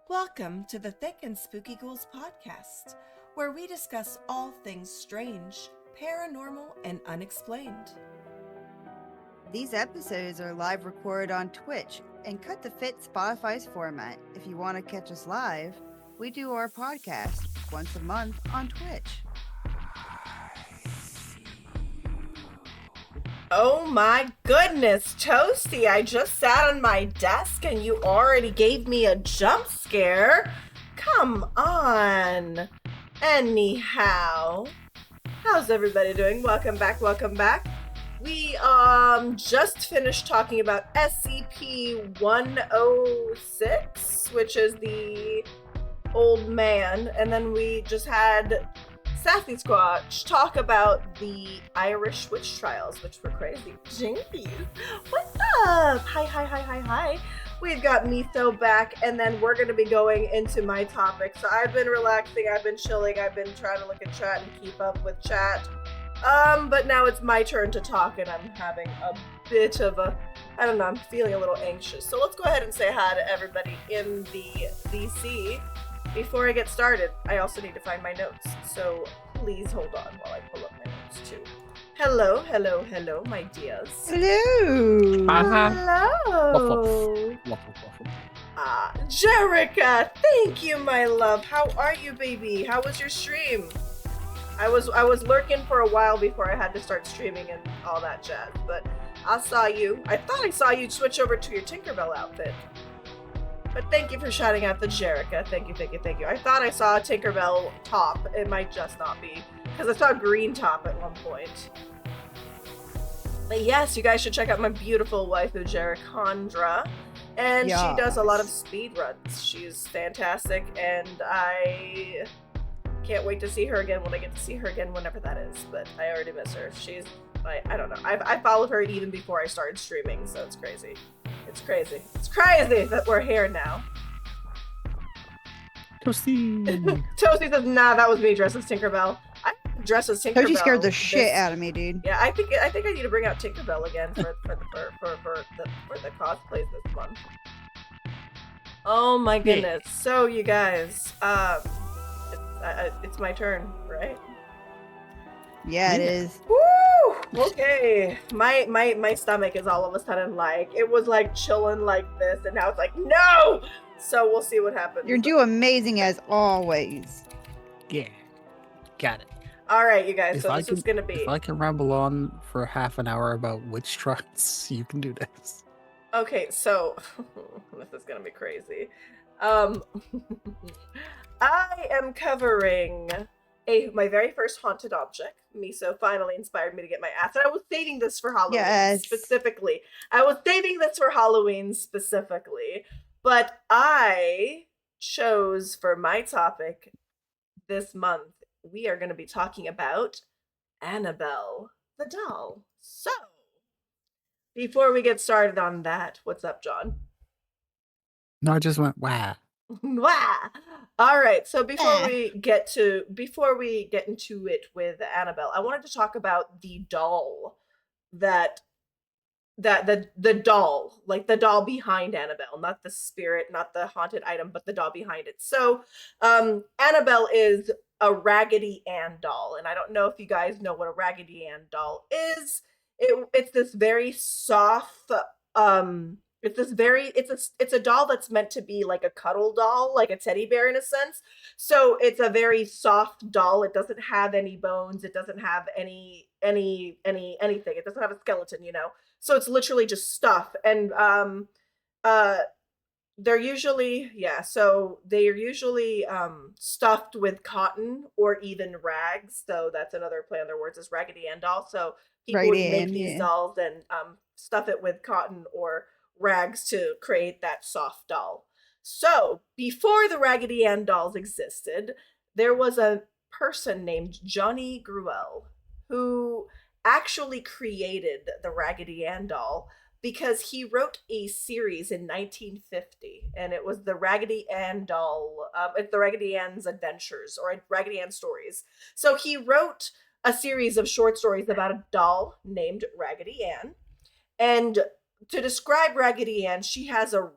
Welcome to the Thicc and Spooky Ghouls podcast, where we discuss all things strange, paranormal, and unexplained. These episodes are live recorded on Twitch and cut to fit Spotify's format. If you want to catch us live, we do our podcast once a month on Twitch. Oh my goodness, Toasty, I just sat on my desk and you already gave me a jump scare. Come on. Anyhow, how's everybody doing? Welcome back. We just finished talking about SCP-106, which is the old man, and then we just had Sassiesquatch talk about the Irish witch trials, which were crazy. Jinkies, what's up? Hi. We've got Meso back, and then we're going to be going into my topic. So I've been relaxing, I've been chilling, I've been trying to look at chat and keep up with chat. But now it's my turn to talk, and I'm having a bit of a, I don't know, I'm feeling a little anxious. So let's go ahead and say hi to everybody in the DC. Before I get started, I also need to find my notes, so please hold on while I pull up my notes too. Hello, my dears. Hello. Hello. Jerica, thank you, my love. How are you, baby? How was your stream? I was lurking for a while before I had to start streaming and all that jazz, but I saw you. I thought I saw you switch over to your Tinkerbell outfit. But thank you for shouting out the Jerica. Thank you. I thought I saw a Tinkerbell top. It might just not be, because I saw a green top at one point. But yes, you guys should check out my beautiful waifu, Jericandra. And yes. She does a lot of speed runs. She's fantastic, and I can't wait to see her again when I get to see her again, whenever that is. But I already miss her. She's, I don't know. I followed her even before I started streaming, so it's crazy. It's crazy that we're here now. Toasty. Toasty says, nah, that was me dressed as Tinkerbell. I dressed as Tinkerbell. Toasty scared the shit out of me, dude. Yeah, I think I need to bring out Tinkerbell again for the cosplays this month. Oh my goodness. So you guys, it's my turn, right? Yeah, it is. Woo! Okay. My stomach is all of a sudden like, it was like chilling like this, and now it's like, no! So we'll see what happens. You're doing amazing as always. Yeah. Got it. Alright, you guys, so this is gonna be... If I can ramble on for half an hour about witch trials, you can do this. Okay, so... this is gonna be crazy. I am covering... my very first haunted object. Meso finally inspired me to get my ass. And I was saving this for Halloween specifically. But I chose for my topic this month, we are going to be talking about Annabelle the doll. So, before we get started on that, what's up, John? No, I just went, wow. Wow. All right. So before we get into it with Annabelle, I wanted to talk about the doll the doll, like the doll behind Annabelle, not the spirit, not the haunted item, but the doll behind it. So, Annabelle is a Raggedy Ann doll, and I don't know if you guys know what a Raggedy Ann doll is. It's this very soft, it's a doll that's meant to be like a cuddle doll, like a teddy bear in a sense. So it's a very soft doll. It doesn't have any bones. It doesn't have anything. It doesn't have a skeleton, you know. So it's literally just stuff. And they're usually stuffed with cotton or even rags. So that's another play on their words, is Raggedy Ann doll. So people would make these dolls and stuff it with cotton or rags to create that soft doll. So before the Raggedy Ann dolls existed, there was a person named Johnny Gruelle who actually created the Raggedy Ann doll because he wrote a series in 1950, and it was the Raggedy Ann doll, it's the Raggedy Ann's Adventures, or Raggedy Ann Stories. So he wrote a series of short stories about a doll named Raggedy Ann, and to describe Raggedy Ann, she has a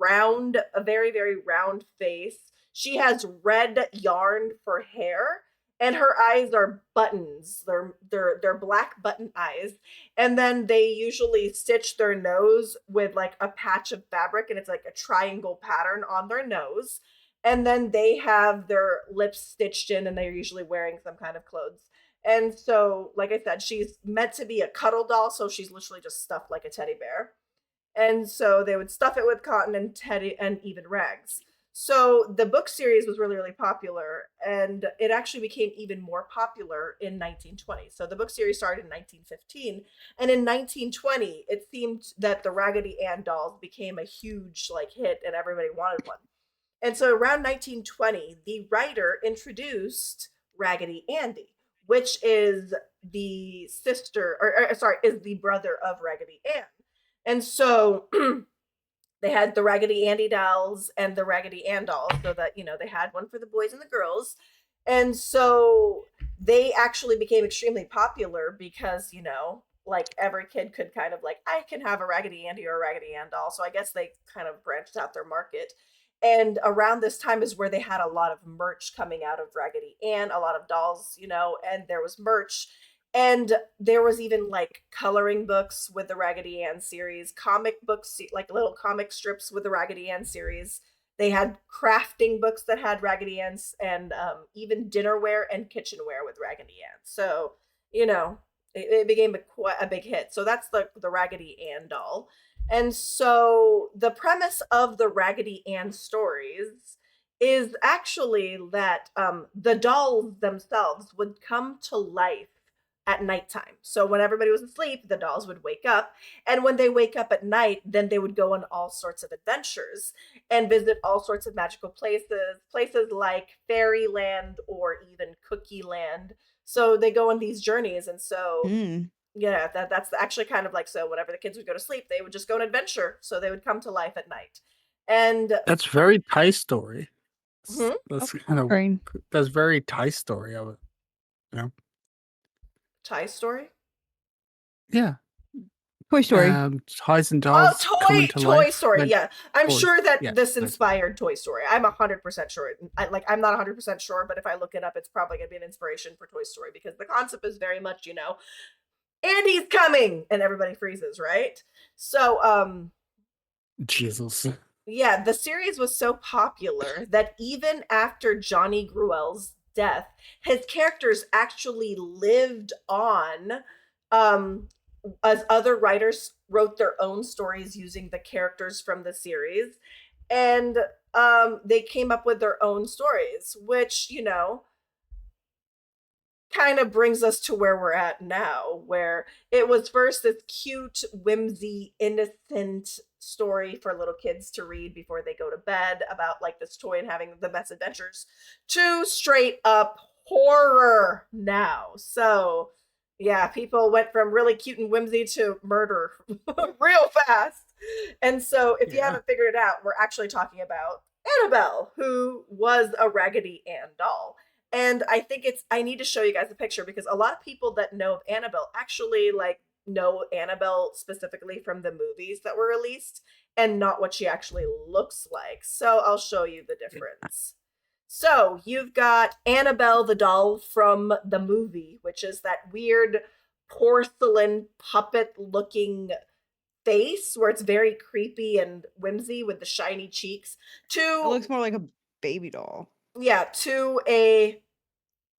very, very round face. She has red yarn for hair, and her eyes are buttons. They're black button eyes. And then they usually stitch their nose with like a patch of fabric, and it's like a triangle pattern on their nose. And then they have their lips stitched in, and they're usually wearing some kind of clothes. And so, like I said, she's meant to be a cuddle doll, so she's literally just stuffed like a teddy bear. And so they would stuff it with cotton and teddy and even rags. So the book series was really, really popular, and it actually became even more popular in 1920. So the book series started in 1915, and in 1920, it seemed that the Raggedy Ann dolls became a huge like hit, and everybody wanted one. And so around 1920, the writer introduced Raggedy Andy, which is the sister, or sorry, is the brother of Raggedy Ann. And so they had the Raggedy Andy dolls and the Raggedy Ann dolls, so that, you know, they had one for the boys and the girls. And so they actually became extremely popular because, you know, like every kid could kind of like, I can have a Raggedy Andy or a Raggedy Ann doll. So I guess they kind of branched out their market. And around this time is where they had a lot of merch coming out of Raggedy Ann, a lot of dolls, you know, and there was merch. And there was even like coloring books with the Raggedy Ann series, comic books, like little comic strips with the Raggedy Ann series. They had crafting books that had Raggedy Ann's, and even dinnerware and kitchenware with Raggedy Ann. So, you know, it became quite a big hit. So that's the Raggedy Ann doll. And so the premise of the Raggedy Ann stories is actually that the dolls themselves would come to life at nighttime. So when everybody was asleep, the dolls would wake up. And when they wake up at night, then they would go on all sorts of adventures and visit all sorts of magical places, places like Fairyland or even Cookie Land. So they go on these journeys. And so yeah, that's actually kind of like, so whenever the kids would go to sleep, they would just go on adventure. So they would come to life at night. And That's very Thai story. That's kind of Brain. that's very Thai story of it. You know? Thai story? Yeah. Toy Story. Ties and dolls coming to Toy life. Story. Like, Yeah, I'm Toy- sure that yeah, this that's- inspired Toy Story. I'm 100% sure. I'm not 100% sure, but if I look it up, it's probably gonna be an inspiration for Toy Story, because the concept is very much, you know, Andy's coming, and everybody freezes, right? So, Jesus. yeah, the series was so popular that even after Johnny Gruelle's death, his characters actually lived on, as other writers wrote their own stories using the characters from the series, and they came up with their own stories, which, you know, kind of brings us to where we're at now, where it was first this cute, whimsy, innocent story for little kids to read before they go to bed about like this toy and having the best adventures, to straight up horror now. So yeah, people went from really cute and whimsy to murder real fast. And so if you haven't figured it out, we're actually talking about Annabelle, who was a Raggedy Ann doll. And I think I need to show you guys a picture, because a lot of people that know of Annabelle actually like know Annabelle specifically from the movies that were released and not what she actually looks like. So I'll show you the difference. So you've got Annabelle the doll from the movie, which is that weird porcelain puppet looking face where it's very creepy and whimsy with the shiny cheeks, It to looks more like a baby doll. yeah, to a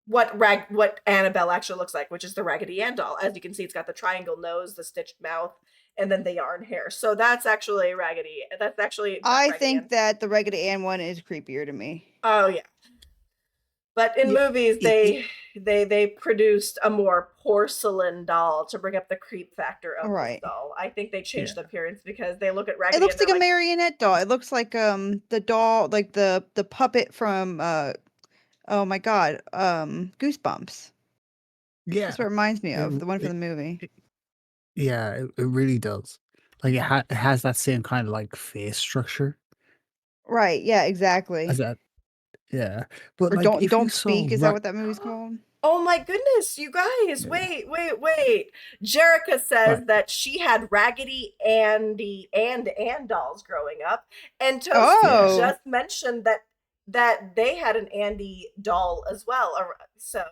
what Annabelle actually looks like, which is the Raggedy Ann doll. As you can see, it's got the triangle nose, the stitched mouth, and then the yarn hair. So that's actually Raggedy. That's actually I Raggedy think Ann. that the Raggedy Ann one is creepier to me. Oh yeah. But in movies, they produced a more porcelain doll to bring up the creep factor of this doll. I think they changed the appearance because they look at Raggedy. It looks like a marionette doll. It looks like the doll, like the puppet from oh my god, Goosebumps. Yeah. That's what it reminds me of, the one from the movie. Yeah, it really does. Like it has that same kind of like face structure. Right, yeah, exactly. As that, yeah. But Or like, Don't if you Speak, saw is that what that movie's called? Oh my goodness, you guys, wait. Jerica says that she had Raggedy Andy and Ann dolls growing up, and Toasty just mentioned that that they had an Andy doll as well. So,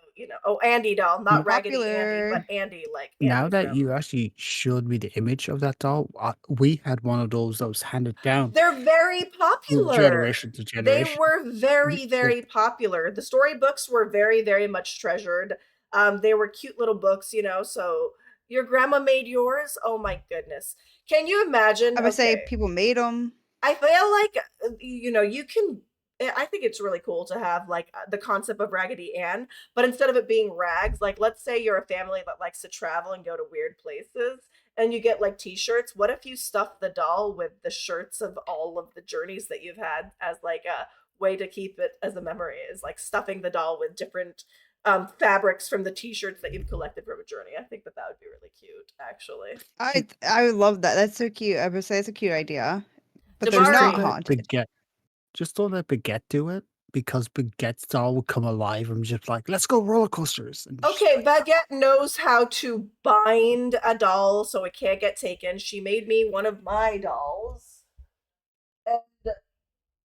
Andy doll, not Raggedy Andy, Popular. but Andy, like Now Andy that you from. actually showed me the image of that doll, we had one of those that was handed down They're very from popular. generation to They generation. were very, very popular. The storybooks were very, very much treasured. They were cute little books, so your grandma made yours. Oh my goodness. Can you imagine? I would say Okay. people made them. I feel like you can. I think it's really cool to have like the concept of Raggedy Ann, but instead of it being rags, like let's say you're a family that likes to travel and go to weird places, and you get like T-shirts. What if you stuff the doll with the shirts of all of the journeys that you've had as like a way to keep it as a memory? Is like stuffing the doll with different fabrics from the T-shirts that you've collected from a journey. I think that would be really cute, actually. I would love that. That's so cute. I would say it's a cute idea. But they're Just DakuBara. not don't let haunted. Baguette do it, because Baguette's doll would come alive and just like, let's go roller coasters. And just Okay, like, Baguette knows how to bind a doll so it can't get taken. She made me one of my dolls. And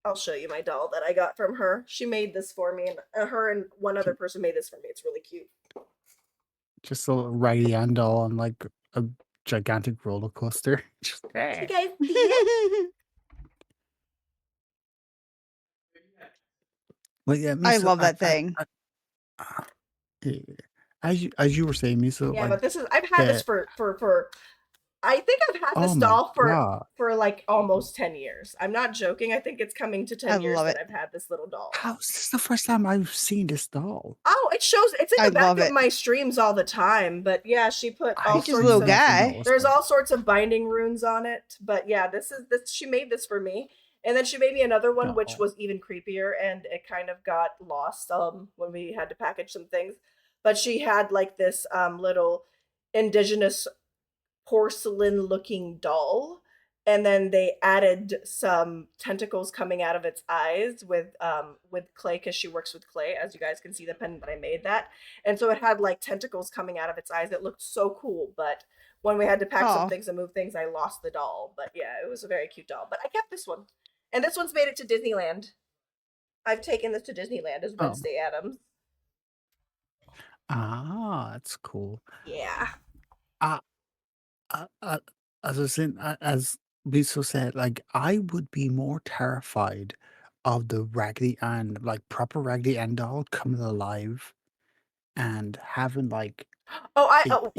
I'll show you my doll that I got from her. She made this for me, and her and one other person made this for me. It's really cute. just a little Raggedy Ann doll on like a gigantic roller coaster. Just, You guys see it? But yeah, I Miso, love that thing. yeah, as you were saying, Miso, Yeah, like but I've had this the for I think I've had oh this my doll god, for like almost 10 years. I'm not joking. I think it's coming to 10 I years love that it. I've had this little doll. how is this the first time I've seen this doll? Oh, it's in I the back love of it. my streams all the time. But yeah, she put all I He's just a sorts little of never guy. noticed there's it. all sorts of binding runes on it. But yeah, this she made this for me. And then she made me another one which No. was even creepier, and it kind of got lost when we had to package some things. But she had like this little indigenous porcelain looking doll, and then they added some tentacles coming out of its eyes with clay, because she works with clay, as you guys can see the pen that I made that. And so it had like tentacles coming out of its eyes. It looked so cool, but when we had to pack some Oh, things and move things, I lost the doll. But yeah, it was a very cute doll, but I kept this one. And this one's made it to Disneyland. I've taken this to Disneyland as Oh, Wednesday Addams. that's cool. Yeah. Uh, as I was saying, as Miso said, like I would be more terrified of the Raggedy Ann, like proper Raggedy Ann doll coming alive and having like a Well,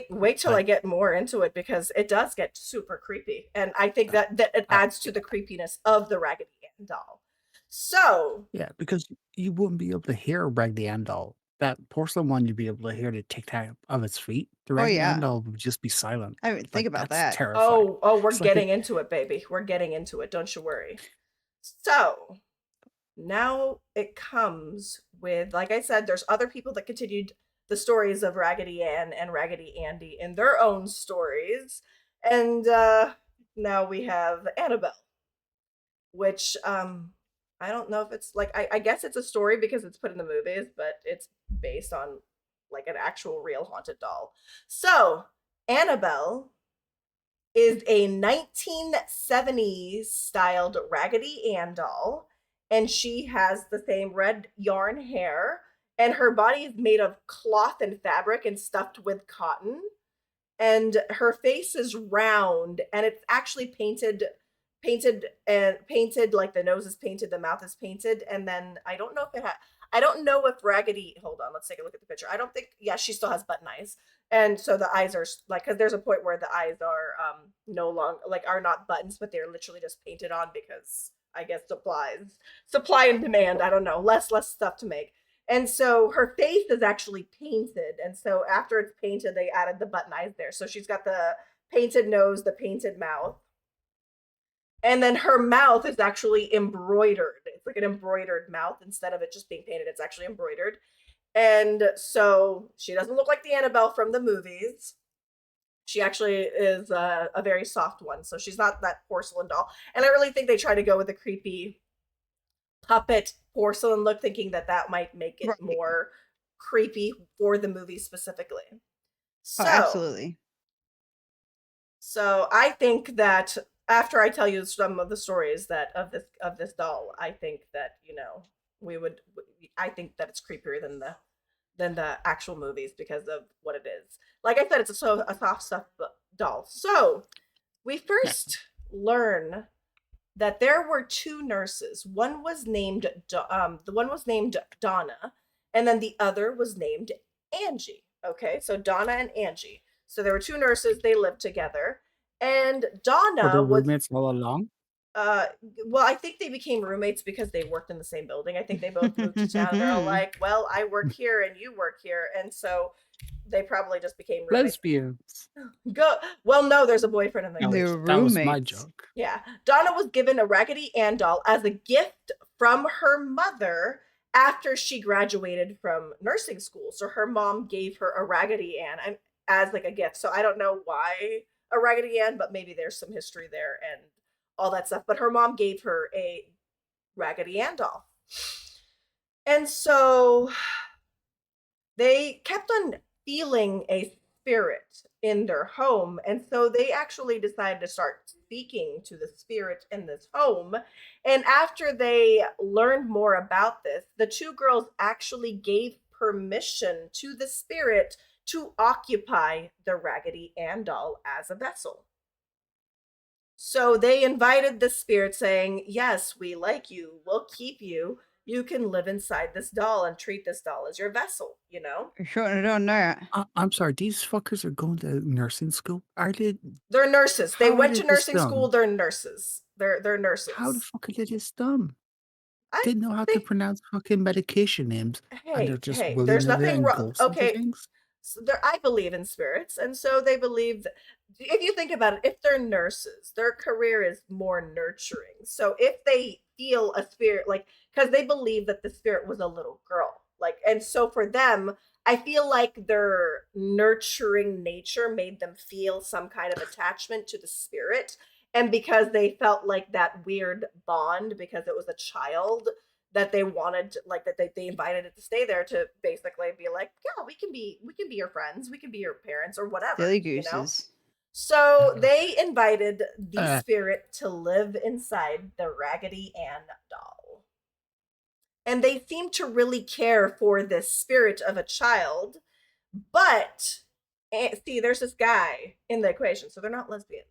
wait till I like get more into it, because it does get super creepy, and I think that it uh, adds to the creepiness of the Raggedy Ann doll. So, yeah, because you wouldn't be able to hear a Raggedy Ann doll. That porcelain one, you'd be able to hear the tic tac of its feet. The oh Raggedy Ann yeah. doll would just be silent. I didn't think Like about that's that. terrifying. we're It's like getting into it, baby. We're getting into it. Don't you worry. So now it comes with, like I said, there's other people that continued the stories of Raggedy Ann and Raggedy Andy in their own stories, and now we have Annabelle, which I don't know if it's like I guess it's a story because it's put in the movies, but it's based on like an actual real haunted doll. So Annabelle is a 1970s styled Raggedy Ann doll, and she has the same red yarn hair, and her body is made of cloth and fabric and stuffed with cotton, and her face is round, and it's actually painted, like the nose is painted, the mouth is painted, and then I don't know if Raggedy, hold on, let's take a look at the picture. I don't think, yeah, she still has button eyes, and so the eyes are like, because there's a point where the eyes are no longer, like, are not buttons, but they're literally just painted on, because I guess supply and demand, I don't know, less stuff to make. And so her face is actually painted, and so after it's painted, they added the button eyes there. So she's got the painted nose, the painted mouth, and then her mouth is actually embroidered. It's like an embroidered mouth. Instead of it just being painted, it's actually embroidered. And so she doesn't look like the Annabelle from the movies. She actually is a very soft one. So she's not that porcelain doll. And I really think they try to go with a creepy puppet porcelain look, thinking that might make it Right. more creepy for the movie specifically. Oh, absolutely. So I think that after I tell you some of the stories that of this doll, I think that we would. I think that it's creepier than the actual movies because of what it is. Like I said, it's a soft stuff doll. So we Yeah. first learn that there were two nurses. One was named the one was named Donna, and then the other was named Angie. Okay, so Donna and Angie. So there were two nurses. They lived together, and Were Donna they was roommates all along? uh well, I think they became roommates because they worked in the same building. I think they both moved to town and they're all like, well, I work here and you work here, and so they probably just became roommates. Lesbians. Go well, no, there's a boyfriend in the No, They equation. were that was my roommates. joke. Yeah. Donna was given a Raggedy Ann doll as a gift from her mother after she graduated from nursing school. So her mom gave her a Raggedy Ann as like a gift. So I don't know why a Raggedy Ann, but maybe there's some history there and all that stuff. But her mom gave her a Raggedy Ann doll. And so they kept on feeling a spirit in their home. And so they actually decided to start speaking to the spirit in this home. And after they learned more about this, the two girls actually gave permission to the spirit to occupy the Raggedy Ann doll as a vessel. So they invited the spirit, saying, yes, we like you, we'll keep you. You can live inside this doll and treat this doll as your vessel, you know? I shouldn't have done that. I'm sorry, these fuckers are going to nursing school? Are they? They're nurses. They How are went they to this nursing school. dumb? They're nurses. They're How the nurses. fuck are they this dumb? I They know how to think pronounce fucking medication names, and they're just hey, there's willy-nilly nothing and wrong. ghost into Okay, things? so I believe in spirits, and so they believe that if you think about it, if they're nurses, their career is more nurturing. So if they feel a spirit, like, because they believe that the spirit was a little girl, like, and so for them, I feel like their nurturing nature made them feel some kind of attachment to the spirit. And because they felt like that weird bond because it was a child, that they wanted like that they invited it to stay there to basically be like, yeah, we can be your friends, we can be your parents or whatever, Silly you know. gooses. So they invited the Uh, spirit to live inside the Raggedy Ann doll, and they seemed to really care for this spirit of a child. But see, there's this guy in the equation, so they're not lesbians.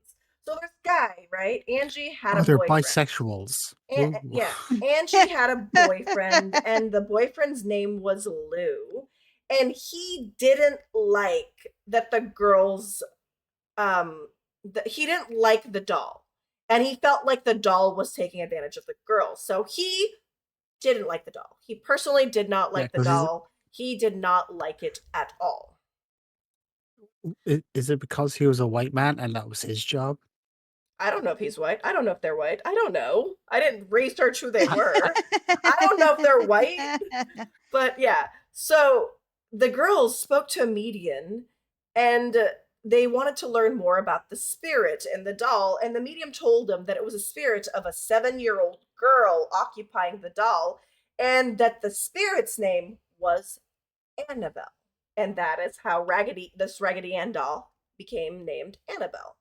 So this guy, right? Angie had a they're boyfriend. bisexuals. Yeah, Angie had a boyfriend, and the boyfriend's name was Lou, and he didn't like that the girls, he didn't like the doll, and he felt like the doll was taking advantage of the girls. So he didn't like the doll. He personally did not Yeah, like the 'cause doll. He did not like it at all. is it because he was a white man and that was his job? I don't know if he's white. I don't know if they're white. I don't know. I didn't research who they were. I don't know if they're white. But yeah, so the girls spoke to a medium and they wanted to learn more about the spirit in the doll. And the medium told them that it was a spirit of a 7-year-old girl occupying the doll and that the spirit's name was Annabelle. And that is how this Raggedy Ann doll became named Annabelle.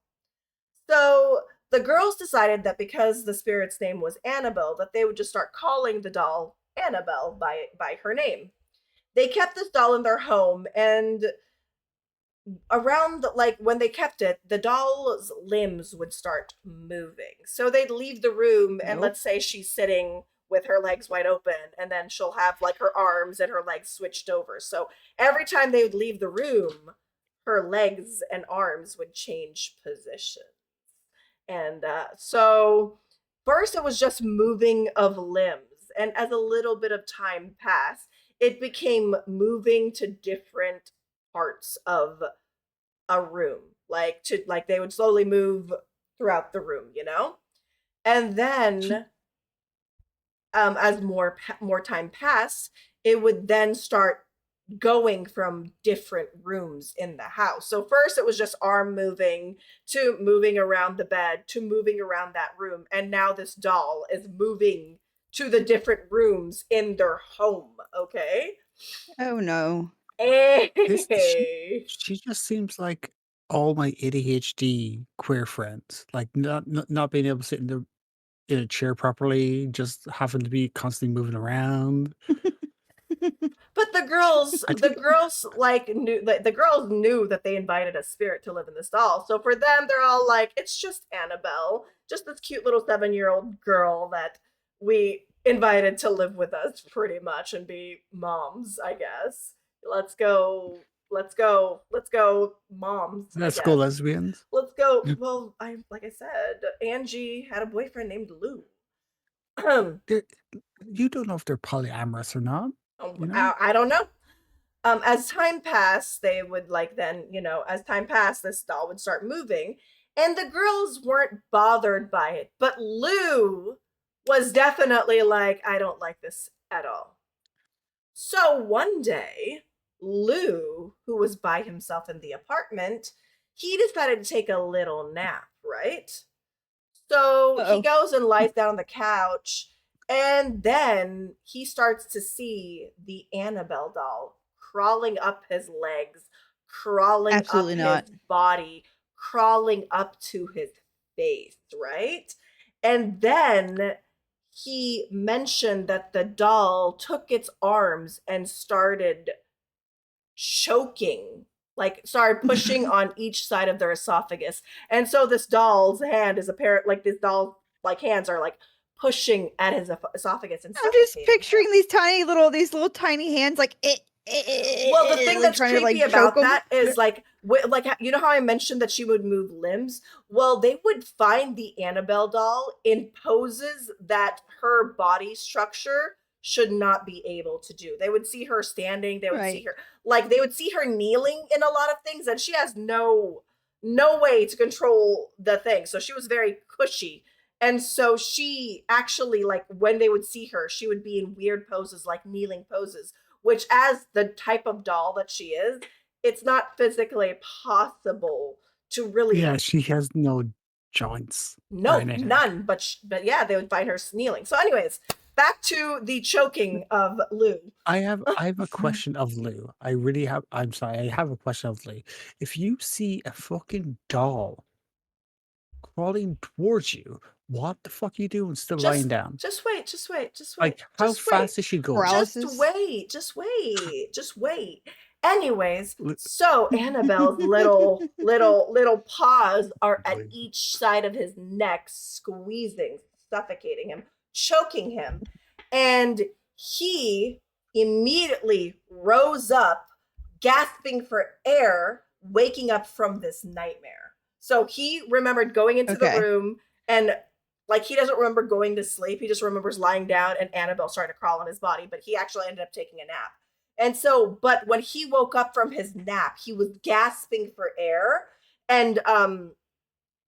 So the girls decided that because the spirit's name was Annabelle, that they would just start calling the doll Annabelle by her name. They kept this doll in their home, and around like when they kept it, the doll's limbs would start moving. So they'd leave the room, and Nope. let's say she's sitting with her legs wide open, and then she'll have like her arms and her legs switched over. So every time they would leave the room, her legs and arms would change position. And so first it was just moving of limbs. And as a little bit of time passed, it became moving to different parts of a room. Like they would slowly move throughout the room, you know? And then as more time passed, it would then start going from different rooms in the house. So first it was just arm moving to moving around the bed to moving around that room. And now this doll is moving to the different rooms in their home. Okay. Oh no. This Hey. she just seems like all my ADHD queer friends, like not being able to sit in a chair properly, just having to be constantly moving around. But the I think girls like knew the girls knew that they invited a spirit to live in this doll. So for them, they're all like, it's just Annabelle, just this cute little 7-year-old girl that we invited to live with us, pretty much, and be moms, I guess. Let's go, let's go, moms, I let's go guess. lesbians. Let's go. Well, like I said, Angie had a boyfriend named Lou. They're, you don't know if they're polyamorous or not. You know. I don't know. As time passed, they would like then, as time passed, this doll would start moving, and the girls weren't bothered by it. But Lou was definitely like, I don't like this at all. So one day, Lou, who was by himself in the apartment, he decided to take a little nap, right? So he Uh-oh. goes and lies down on the couch, and then he starts to see the Annabelle doll crawling up his legs, crawling Absolutely up not. his body, crawling up to his face, right? And then he mentioned that the doll took its arms and started choking, like started pushing on each side of their esophagus. And so this doll's hand is apparent, like this doll's like hands are like pushing at his esophagus and I'm just suffocating picturing him. these little tiny hands, like Well, the thing like that's trying to creepy like choke about them. that is like you know how I mentioned that she would move limbs? Well, they would find the Annabelle doll in poses that her body structure should not be able to do. They would see her standing, they would see Right. her like they would see her kneeling in a lot of things, and she has no way to control the thing. So she was very cushy. And so she actually, like, when they would see her, she would be in weird poses, like kneeling poses, which, as the type of doll that she is, it's not physically possible to really. Yeah, she has no joints or No, anything. none. But yeah, they would find her kneeling. So, anyways, back to the choking of Lou. I have a question of Lou. I really have. I'm sorry. I have a question of Lou. If you see a fucking doll crawling towards you, what the fuck are you doing still lying Just down? just wait, just wait, just wait, Like, how just wait. fast is she going? Just Paralysis. wait, just wait, just wait. Anyways, L- so Annabelle's little paws are at each side of his neck, squeezing, suffocating him, choking him. And he immediately rose up, gasping for air, waking up from this nightmare. So he remembered going into the Okay. room, and like he doesn't remember going to sleep. He just remembers lying down and Annabelle started to crawl on his body, but he actually ended up taking a nap. And so, but when he woke up from his nap, he was gasping for air, and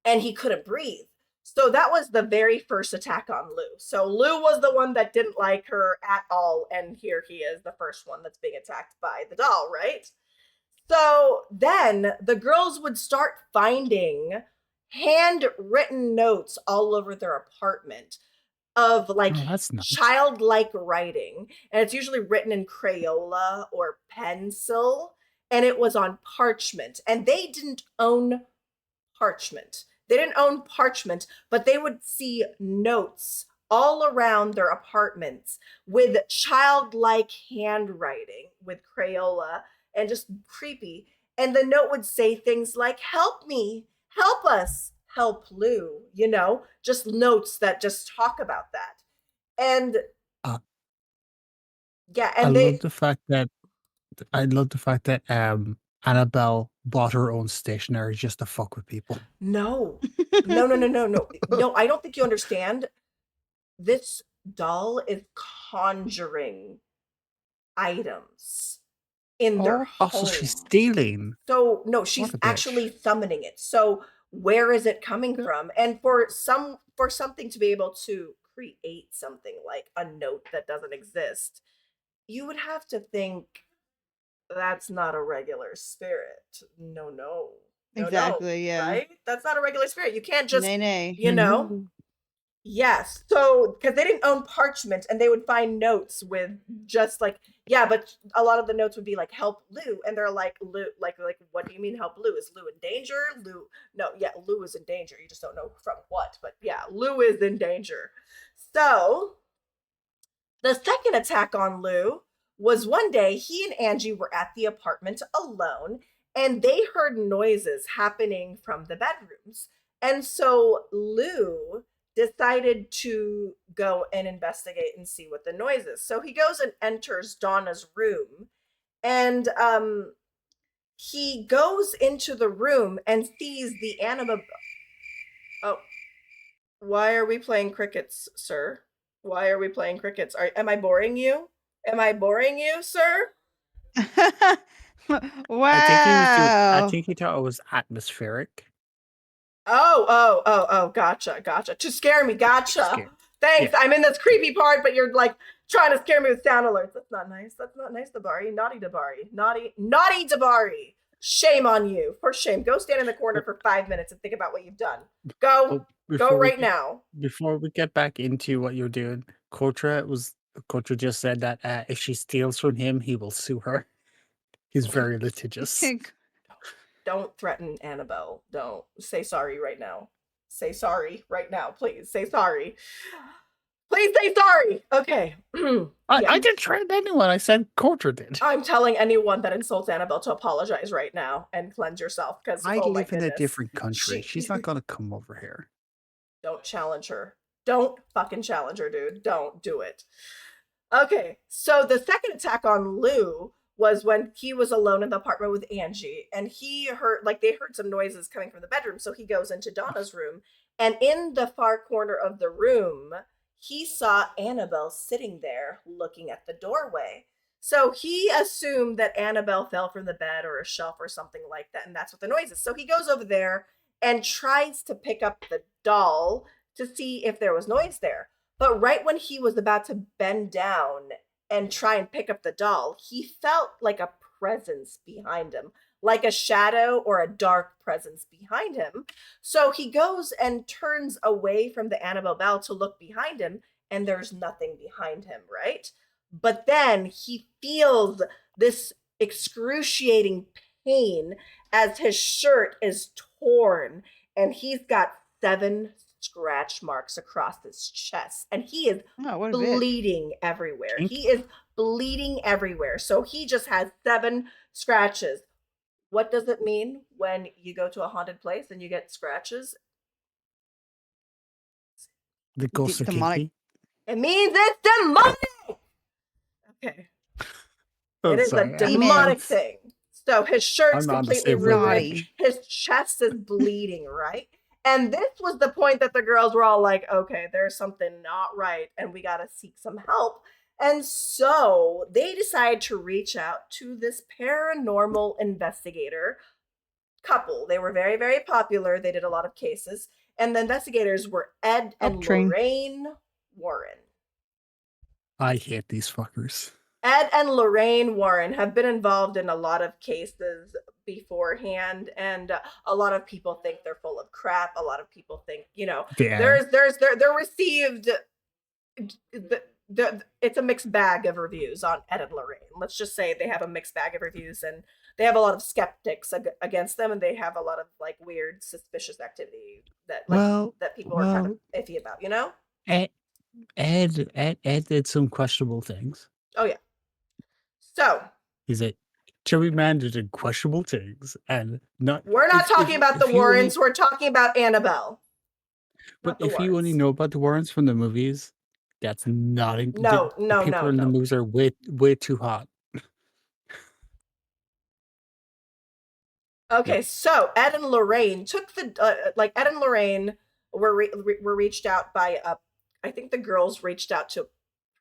he couldn't breathe. So that was the very first attack on Lou. So Lou was the one that didn't like her at all, and here he is, the first one that's being attacked by the doll, right? So then the girls would start finding handwritten notes all over their apartment of like Oh, that's nice. childlike writing. And it's usually written in Crayola or pencil. And it was on parchment. And they didn't own parchment. They didn't own parchment, but they would see notes all around their apartments with childlike handwriting with Crayola and just creepy. And the note would say things like, help me, help us, help Lou, just notes that just talk about that. And Uh, yeah, I and love they, the fact that Annabelle bought her own stationery just to fuck with people. no, no, no, no, no, no, no, I don't think you understand. This doll is conjuring items in their Oh, also she's home. stealing. So no, What she's a actually bitch. summoning it. So where is it coming Okay. from? And for something to be able to create something like a note that doesn't exist, you would have to think that's not a regular spirit. No, no. No, no. Exactly, yeah. Right? That's not a regular spirit. You can't just, Nay, nay. you know, No. Yes. So, because they didn't own parchment and they would find notes with just like, yeah, but a lot of the notes would be like, help Lou. And they're like, Lou, what do you mean help Lou? Is Lou in danger? Lou, no, yeah, Lou is in danger. You just don't know from what. But yeah, Lou is in danger. So, the second attack on Lou was one day he and Angie were at the apartment alone and they heard noises happening from the bedrooms. And so Lou decided to go and investigate and see what the noise is. So he goes and enters Donna's room and he goes into the room and sees the Annabelle. Oh, why are we playing crickets, sir? Why are we playing crickets? Am I boring you? Am I boring you, sir? I think he was doing. I Wow. think he thought it was atmospheric. Oh, gotcha. To scare me, gotcha. Scare. Thanks. Yeah. I'm in this creepy part, but you're like trying to scare me with sound alerts. That's not nice. That's not nice, Dabari. Naughty Dabari. Naughty Dabari. Shame on you. For shame. Go stand in the corner for 5 minutes and think about what you've done. Go. Go right now. Before we get back into what you're doing, Kotra just said that if she steals from him, he will sue her. He's very litigious. Don't threaten Annabelle. Don't. Say sorry right now. Say sorry right now, please. Say sorry. Please say sorry. Okay. I didn't threaten anyone. I said Kotra did. I'm telling anyone that insults Annabelle to apologize right now and cleanse yourself because I oh my live in a goodness. different country. She's not gonna come over here. Don't challenge her. Don't fucking challenge her, dude. Don't do it. Okay, so the second attack on Lou was when he was alone in the apartment with Angie, and they heard some noises coming from the bedroom, so he goes into Donna's room, and in the far corner of the room, he saw Annabelle sitting there looking at the doorway. So he assumed that Annabelle fell from the bed or a shelf or something like that, and that's what the noise is. So he goes over there and tries to pick up the doll to see if there was noise there. But right when he was about to bend down and try and pick up the doll, he felt like a presence behind him, like a shadow or a dark presence behind him. So he goes and turns away from the Annabelle Bell to look behind him, and there's nothing behind him, right? But then he feels this excruciating pain as his shirt is torn, and he's got 7 scratch marks across his chest, and he is bleeding everywhere. Pink? He is bleeding everywhere. So he just has 7 scratches. What does it mean when you go to a haunted place and you get scratches? The ghosts are kinky. It means it's demonic. Okay. It is a demonic thing. So his shirt's completely ruined. His chest is bleeding, right? And this was the point that the girls were all like, okay, there's something not right, and we got to seek some help. And so they decided to reach out to this paranormal investigator couple. They were very, very popular. They did a lot of cases. And the investigators were Ed and Lorraine Warren. I hate these fuckers. Ed and Lorraine Warren have been involved in a lot of cases beforehand, and a lot of people think they're full of crap. A lot of people think, they're received. It's a mixed bag of reviews on Ed and Lorraine. Let's just say they have a mixed bag of reviews, and they have a lot of skeptics against them, and they have a lot of like weird, suspicious activity that people are kind of iffy about. Ed did some questionable things. Oh yeah. So is it Chubby Man did questionable things, and we're not talking about the Warrens. We're talking about Annabelle. But if you only know about the Warrens from the movies, that's not no. People in the movies are way too hot. Okay, so Ed and Lorraine took the Ed and Lorraine were reached out by I think the girls reached out to a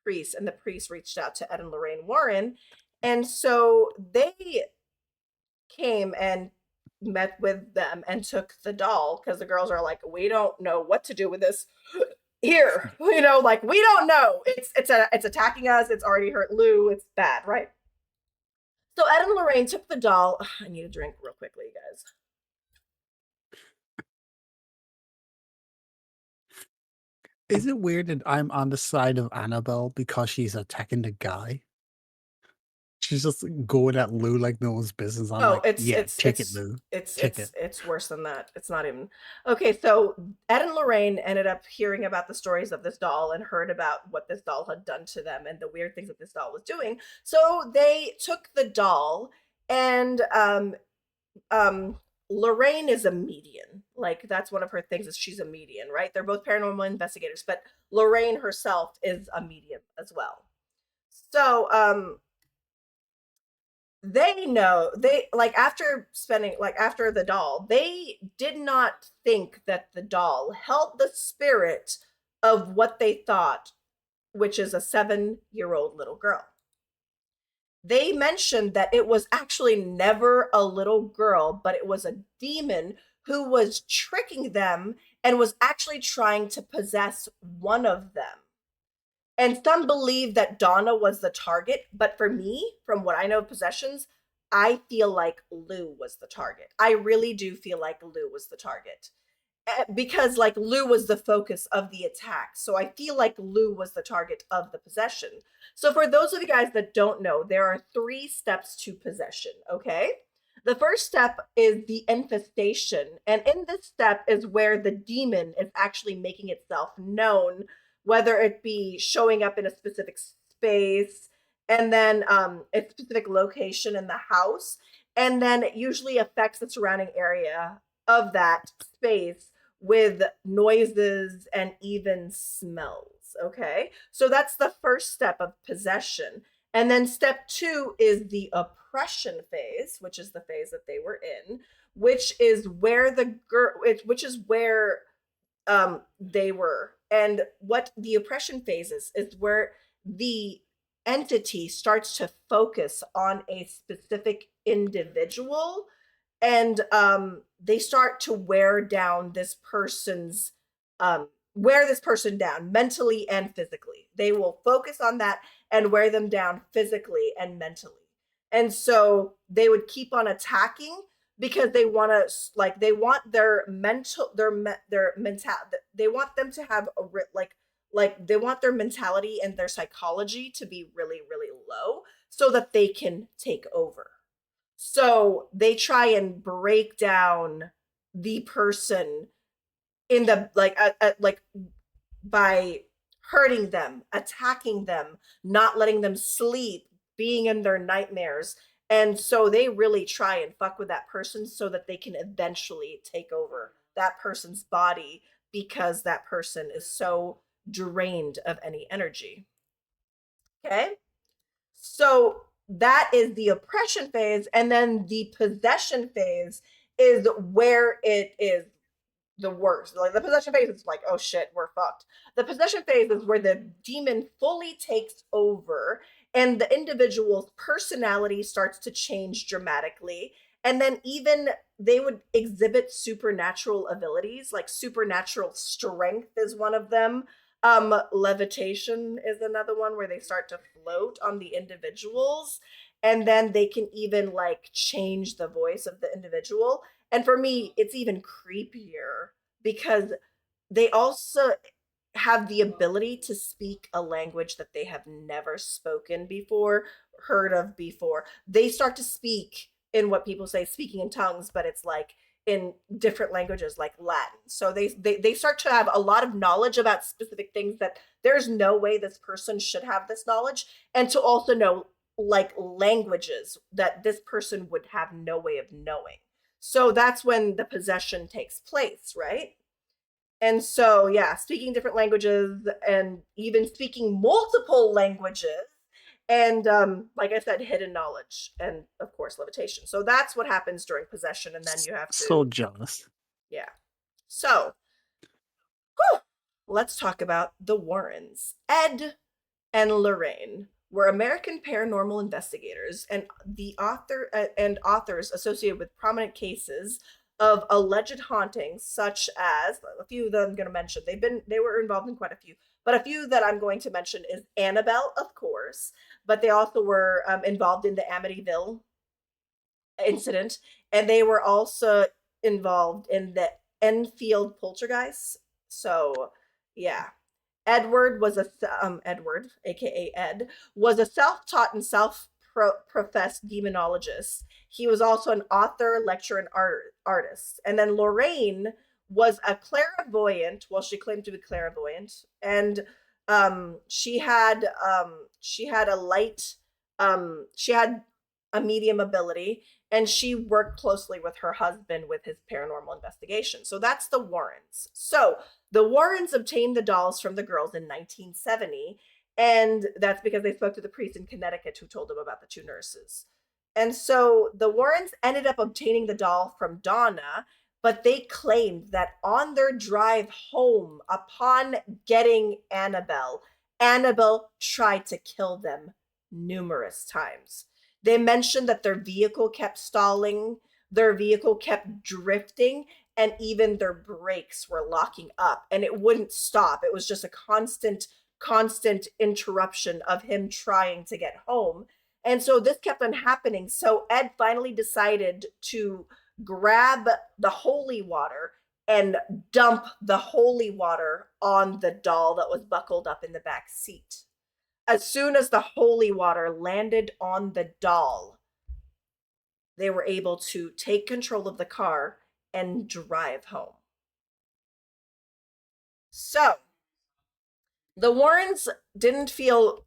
priest, and the priest reached out to Ed and Lorraine Warren, and so they came and met with them and took the doll because the girls are like, we don't know what to do with this here, we don't know. It's attacking us. It's already hurt Lou. It's bad, right? So Ed and Lorraine took the doll. I need a drink real quickly, guys. Is it weird that I'm on the side of Annabelle because she's attacking the guy? She's just going at Lou like no one's business. I'm Oh, like, yeah, take it, Lou. Take it. it's worse than that. It's not even okay. So Ed and Lorraine ended up hearing about the stories of this doll and heard about what this doll had done to them and the weird things that this doll was doing. So they took the doll and Lorraine is a medium. Like that's one of her things is she's a medium, right? They're both paranormal investigators, but Lorraine herself is a medium as well. So they know they like after spending like after the doll, they did not think that the doll held the spirit of what they thought, which is a 7-year-old little girl. They mentioned that it was actually never a little girl, but it was a demon who was tricking them and was actually trying to possess one of them. And some believe that Donna was the target, but for me, from what I know of possessions, I feel like Lou was the target. I really do feel like Lou was the target. Because like Lou was the focus of the attack. So I feel like Lou was the target of the possession. So for those of you guys that don't know, there are 3 steps to possession, okay? The first step is the infestation. And in this step is where the demon is actually making itself known, whether it be showing up in a specific space and then a specific location in the house. And then it usually affects the surrounding area of that space with noises and even smells. Okay. So that's the first step of possession. And then step 2 is the oppression phase, which is the phase that they were in, which is where the girl, which is where they were. And what the oppression phase is where the entity starts to focus on a specific individual and they start to wear this person down mentally and physically. They will focus on that and wear them down physically and mentally. And so they would keep on attacking because they want to they want their mental they want them to have they want their mentality and their psychology to be really really low so that they can take over. So they try and break down the person in the by hurting them, attacking them, not letting them sleep, being in their nightmares. And so they really try and fuck with that person so that they can eventually take over that person's body because that person is so drained of any energy. Okay? So that is the oppression phase. And then the possession phase is where it is the worst. Like the possession phase is like, oh shit, we're fucked. The possession phase is where the demon fully takes over and the individual's personality starts to change dramatically. And then even they would exhibit supernatural abilities, like supernatural strength is one of them. Levitation is another one where they start to float on the individuals. And then they can even like change the voice of the individual. And for me, it's even creepier because they also have the ability to speak a language that they have never spoken before, heard of before. They start to speak in what people say speaking in tongues, but it's like in different languages like Latin. So they start to have a lot of knowledge about specific things that there's no way this person should have this knowledge, and to also know like languages that this person would have no way of knowing. So that's when the possession takes place, right? And so, yeah, speaking different languages and even speaking multiple languages. And like I said, hidden knowledge and, of course, levitation. So that's what happens during possession. And then you have to. So jealous. Yeah. So, let's talk about the Warrens. Ed and Lorraine were American paranormal investigators and authors associated with prominent cases of alleged hauntings, such as a few that I'm going to mention. They were involved in quite a few, but a few that I'm going to mention is Annabelle, of course, but they also were involved in the Amityville incident, and they were also involved in the Enfield poltergeist. So, yeah. Edward was Edward, aka Ed, was a self-taught and self-professed demonologist. He was also an author, lecturer, and artist. And then Lorraine was a clairvoyant. Well, she claimed to be clairvoyant, and she had a light. She had a medium ability, and she worked closely with her husband with his paranormal investigation. So that's the Warrens. So the Warrens obtained the dolls from the girls in 1970, and that's because they spoke to the priest in Connecticut who told them about the two nurses. And so the Warrens ended up obtaining the doll from Donna, but they claimed that on their drive home, upon getting Annabelle, Annabelle tried to kill them numerous times. They mentioned that their vehicle kept stalling, their vehicle kept drifting, and even their brakes were locking up, and it wouldn't stop. It was just a constant interruption of him trying to get home. And so this kept on happening. So Ed finally decided to grab the holy water and dump the holy water on the doll that was buckled up in the back seat. As soon as the holy water landed on the doll, they were able to take control of the car and drive home. So the Warrens didn't feel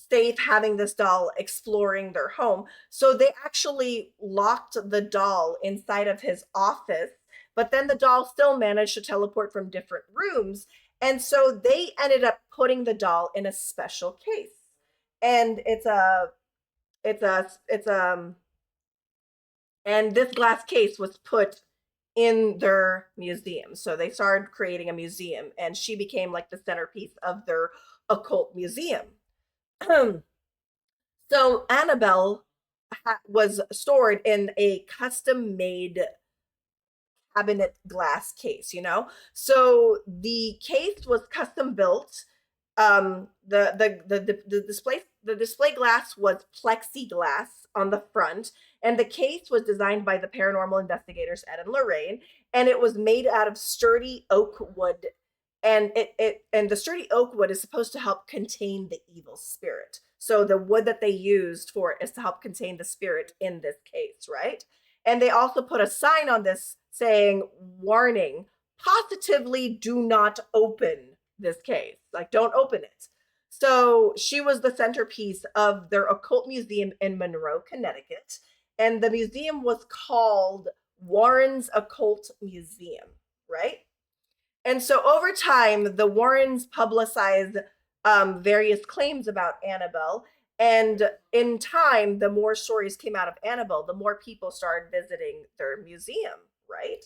safe having this doll exploring their home, so they actually locked the doll inside of his office, but then the doll still managed to teleport from different rooms, and so they ended up putting the doll in a special case. And and this glass case was put in their museum. So they started creating a museum, and she became like the centerpiece of their occult museum. So Annabelle was stored in a custom made cabinet glass case, you know? So the case was custom built. The display glass was plexiglass on the front, and the case was designed by the paranormal investigators Ed and Lorraine, and it was made out of sturdy oak wood, and the sturdy oak wood is supposed to help contain the evil spirit. So the wood that they used for it is to help contain the spirit in this case, right? And they also put a sign on this saying, warning, positively do not open this case. Like, don't open it. So she was the centerpiece of their occult museum in Monroe, Connecticut. And the museum was called Warren's Occult Museum, right? And so over time, the Warrens publicized various claims about Annabelle. And in time, the more stories came out of Annabelle, the more people started visiting their museum, right?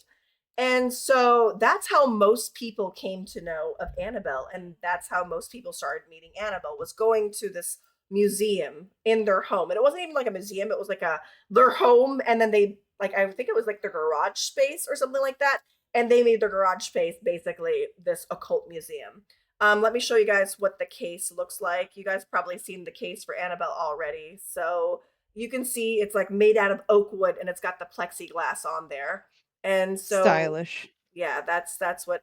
And so that's how most people came to know of Annabelle. And that's how most people started meeting Annabelle, was going to this museum in their home. And it wasn't even like a museum, it was like their home. And then they, like, I think it was like their garage space or something like that. And they made their garage space basically this occult museum. Let me show you guys what the case looks like. You guys probably seen the case for Annabelle already. So you can see it's like made out of oak wood, and it's got the plexiglass on there. And so Stylish. yeah, that's what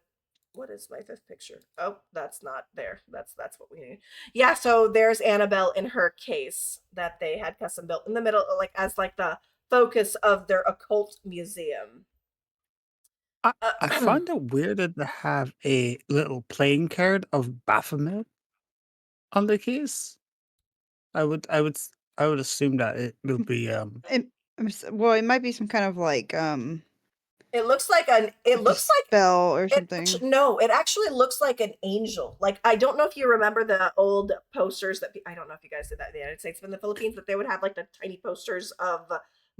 is my fifth picture? Oh, that's not there. That's what we need. Yeah, so there's Annabelle in her case that they had custom built in the middle, like as like the focus of their occult museum. I find it weird that they have a little playing card of Baphomet on the case. I would assume that it would be Well, it might be some kind of like It looks like spell or something. No, it actually looks like an angel. Like, I don't know if you remember the old posters that I don't know if you guys did that in the United States, but in the Philippines, that they would have like the tiny posters of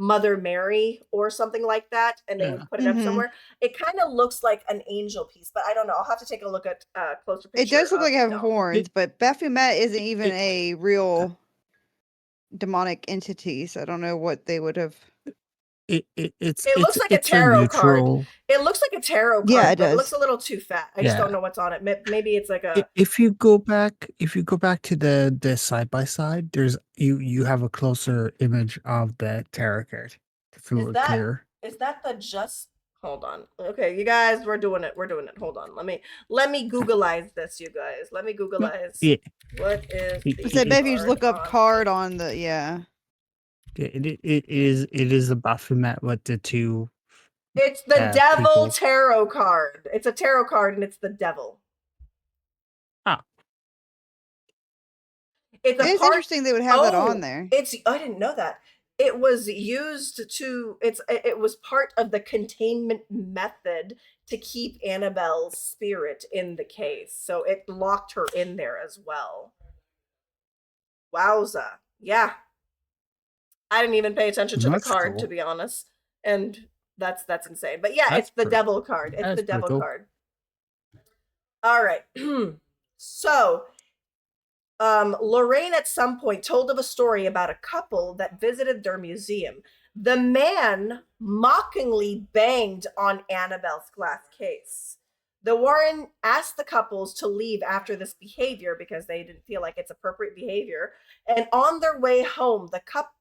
Mother Mary or something like that, and they would put it up somewhere. It kind of looks like an angel piece, but I don't know. I'll have to take a look at closer picture. It does look like it have horns, but Baphomet isn't even a real demonic entity, so I don't know what they would have. It looks like a tarot card. It looks like a tarot card. Yeah, it does. It looks a little too fat. I just don't know what's on it. Maybe it's like a. If you go back to the side by side, there's you have a closer image of the tarot card. It's a little clearer. Is that the just Hold on. Okay, you guys, we're doing it. We're doing it. Hold on. Let me Googleize this, you guys. Let me Googleize. Yeah. What is It- the I said maybe you just look up on card it? on the It is a Baphomet with the two It's the Devil people. Tarot card. It's a tarot card and it's the devil. Ah, It's a It's part. interesting they would have that on there. I didn't know that. It was used to. It was part of the containment method to keep Annabelle's spirit in the case, so it locked her in there as well. Wowza! Yeah, I didn't even pay attention to the that's card, cool. to be honest, and that's insane. But yeah, That's it's the pretty- devil card. It's that's the pretty devil cool. card. All right. So Lorraine at some point told of a story about a couple that visited their museum. The man mockingly banged on Annabelle's glass case. The Warren asked the couples to leave after this behavior because they didn't feel like it's appropriate behavior. And on their way home,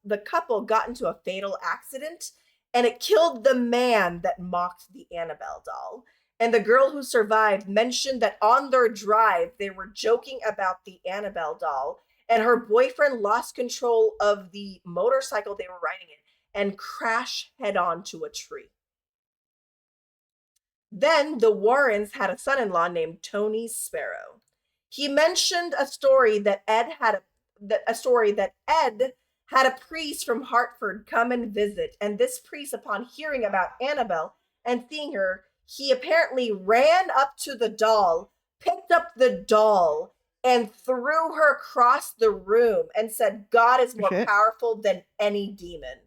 the couple got into a fatal accident, and it killed the man that mocked the Annabelle doll. And the girl who survived mentioned that on their drive, they were joking about the Annabelle doll, and her boyfriend lost control of the motorcycle they were riding in and crashed head on to a tree. Then the Warrens had a son-in-law named Tony Sparrow. He mentioned a story that Ed had a priest from Hartford come and visit, and this priest, upon hearing about Annabelle and seeing her, he apparently ran up to the doll, picked up the doll, and threw her across the room and said, God is more powerful than any demon.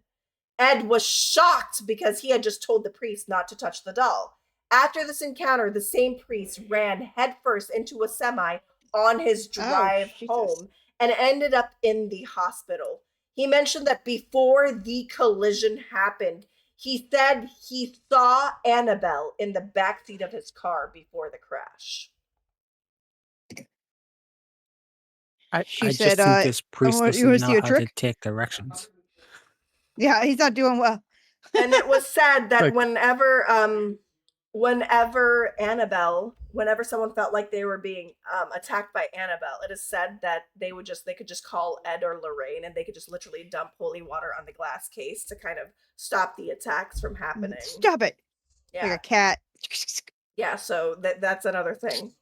Ed was shocked because he had just told the priest not to touch the doll. After this encounter, the same priest ran headfirst into a semi on his drive home and ended up in the hospital. He mentioned that before the collision happened, he said he saw Annabelle in the backseat of his car before the crash. I She just said, think this priest you doesn't wanna see know a how to trick? take directions. Yeah, he's not doing well. And it was said that Like- whenever someone felt like they were being attacked by Annabelle, it is said that they could just call Ed or Lorraine, and they could just literally dump holy water on the glass case to kind of stop the attacks from happening. Stop it. Yeah. Like a cat. Yeah, so that's another thing.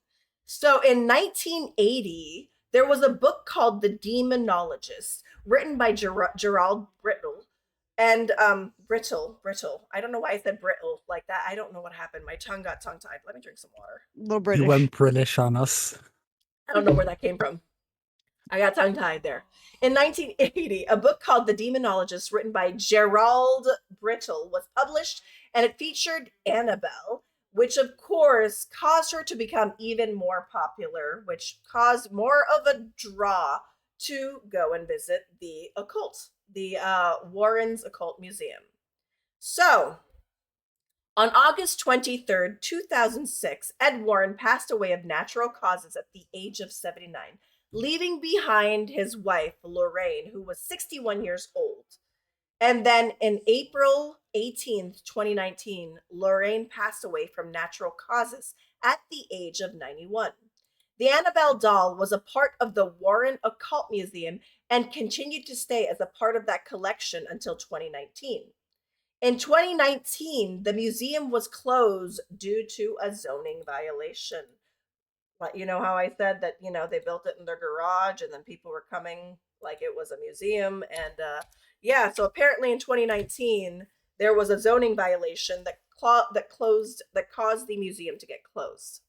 So in 1980, there was a book called The Demonologist, written by Gerald Brittle. And Brittle. I don't know why I said brittle like that. I don't know what happened. My tongue got tongue-tied. Let me drink some water. A little You British. went British on us. I don't know where that came from. I got tongue-tied there. In 1980, a book called The Demonologist, written by Gerald Brittle, was published, and it featured Annabelle, which of course caused her to become even more popular, which caused more of a draw to go and visit the Warren's Occult Museum. So, on August 23rd, 2006, Ed Warren passed away of natural causes at the age of 79, leaving behind his wife, Lorraine, who was 61 years old. And then in April 18th, 2019, Lorraine passed away from natural causes at the age of 91. The Annabelle doll was a part of the Warren Occult Museum and continued to stay as a part of that collection until 2019. In 2019, the museum was closed due to a zoning violation. Like, you know how I said that, they built it in their garage and then people were coming like it was a museum. And yeah, so apparently in 2019, there was a zoning violation that caused the museum to get closed.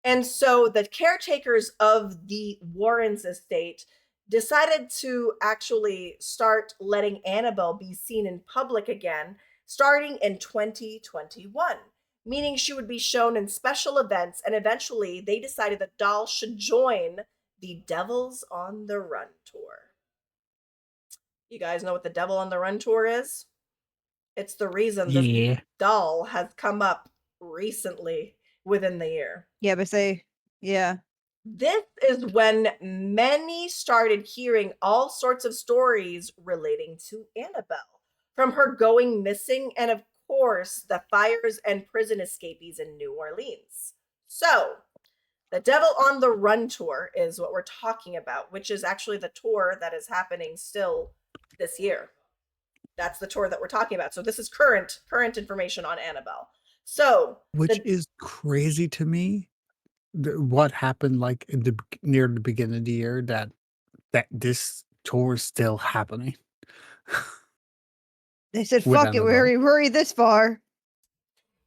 And so the caretakers of the Warrens estate decided to actually start letting Annabelle be seen in public again, starting in 2021, meaning she would be shown in special events, and eventually they decided that doll should join the Devils on the Run tour. You guys know what the Devil on the Run tour is? It's the reason this doll has come up recently within the year. Yeah, but yeah. This is when many started hearing all sorts of stories relating to Annabelle, from her going missing and, of course, the fires and prison escapees in New Orleans. So, the Devil on the Run tour is what we're talking about, which is actually the tour that is happening still this year. That's the tour that we're talking about. So this is current information on Annabelle. So Which is crazy to me. What happened like in the near the beginning of the year that this tour is still happening. They said, With fuck it, we Annabelle. already hurry this far.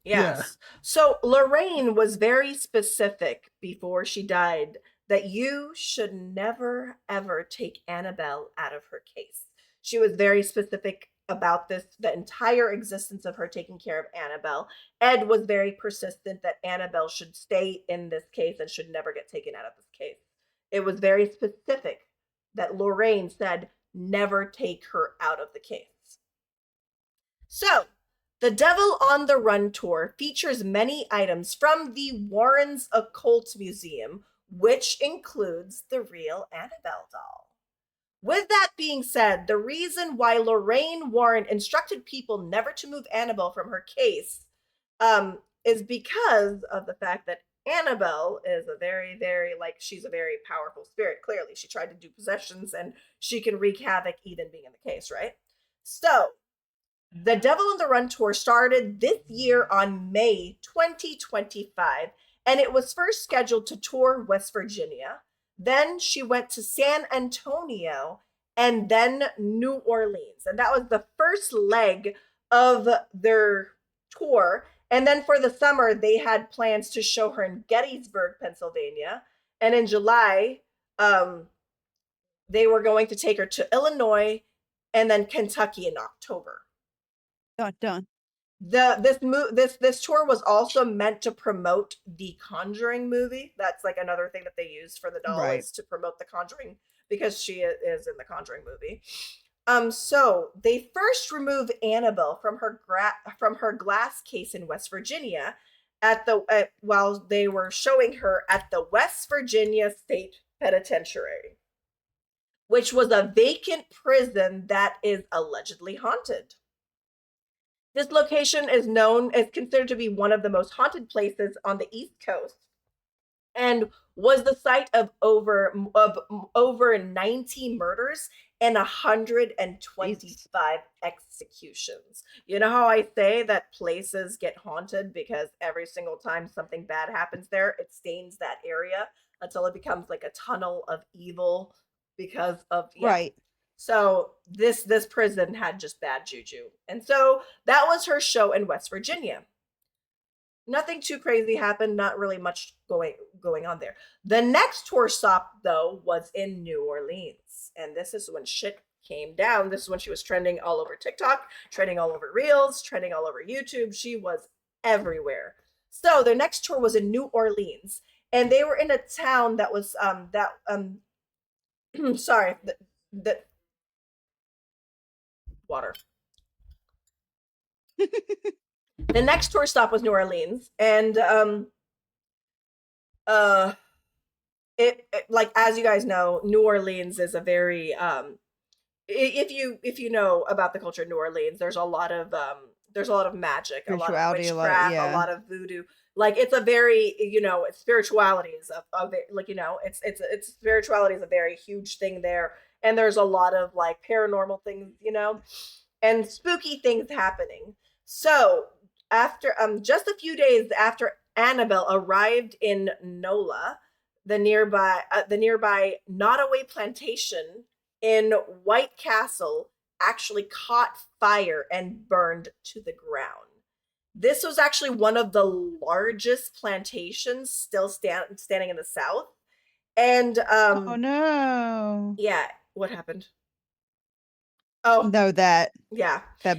Yeah. yes. So Lorraine was very specific before she died that you should never ever take Annabelle out of her case. She was very specific about this, the entire existence of her taking care of Annabelle. Ed was very persistent that Annabelle should stay in this case and should never get taken out of this case. It was very specific that Lorraine said never take her out of the case. So, the Devil on the Run tour features many items from the Warrens Occult Museum, which includes the real Annabelle doll. With that being said, the reason why Lorraine Warren instructed people never to move Annabelle from her case is because of the fact that Annabelle is a very, very, she's a very powerful spirit. Clearly, she tried to do possessions and she can wreak havoc even being in the case, right? So, the Devil on the Run tour started this year on May 2025, and it was first scheduled to tour West Virginia. Then she went to San Antonio and then New Orleans. And that was the first leg of their tour. And then for the summer, they had plans to show her in Gettysburg, Pennsylvania. And in July, they were going to take her to Illinois and then Kentucky in October. Done. This tour was also meant to promote the Conjuring movie. That's like another thing that they used for the doll, Right. is to promote the Conjuring because she is in the Conjuring movie. So they first removed Annabelle from her glass case in West Virginia while they were showing her at the West Virginia State Penitentiary, which was a vacant prison that is allegedly haunted. This location is considered to be one of the most haunted places on the East Coast, and was the site of over 90 murders and 125 executions. You know how I say that places get haunted because every single time something bad happens there, it stains that area until it becomes like a tunnel of evil because of Right. So this prison had just bad juju. And so that was her show in West Virginia. Nothing too crazy happened, not really much going on there. The next tour stop, though, was in New Orleans. And this is when shit came down. This is when she was trending all over TikTok, trending all over Reels, trending all over YouTube. She was everywhere. So their next tour was in New Orleans. And they were in a town that was sorry, the water. The next tour stop was New Orleans, and it like, as you guys know, New Orleans is a very if you know about the culture of New Orleans, there's a lot of magic, a lot of witchcraft, a lot of voodoo. Like, it's a very, spirituality is it's spirituality is a very huge thing there, and there's a lot of like paranormal things, and spooky things happening. So after just a few days after Annabelle arrived in NOLA, the nearby Nottoway plantation in White Castle actually caught fire and burned to the ground. This was actually one of the largest plantations still standing in the South. And oh no. Yeah, what happened? Oh no, that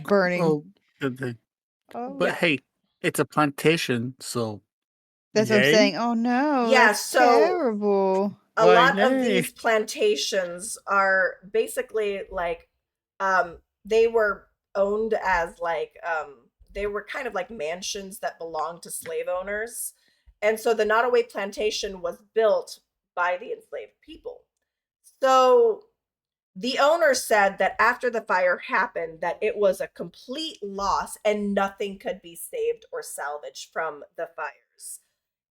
burning. Oh, good thing. Oh, But hey, it's a plantation, so that's what I'm saying. Oh no, that's so terrible. A lot of these plantations are basically like, they were owned as like, they were kind of like mansions that belonged to slave owners. And so the Nottoway plantation was built by the enslaved people. So The owner said that after the fire happened, that it was a complete loss and nothing could be saved or salvaged from the fires.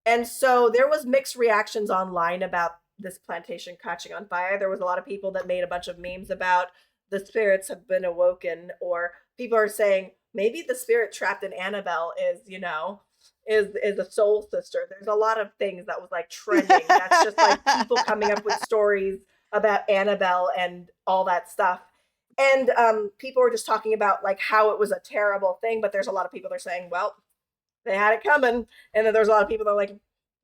And so there was mixed reactions online about this plantation catching on fire. There was a lot of people that made a bunch of memes about the spirits have been awoken, or people are saying maybe the spirit trapped in Annabelle is, is a soul sister. There's a lot of things that was like trending. That's just like people coming up with stories about Annabelle and all that stuff. And people were just talking about like how it was a terrible thing, but there's a lot of people that are saying, well, they had it coming. And then there's a lot of people that are like,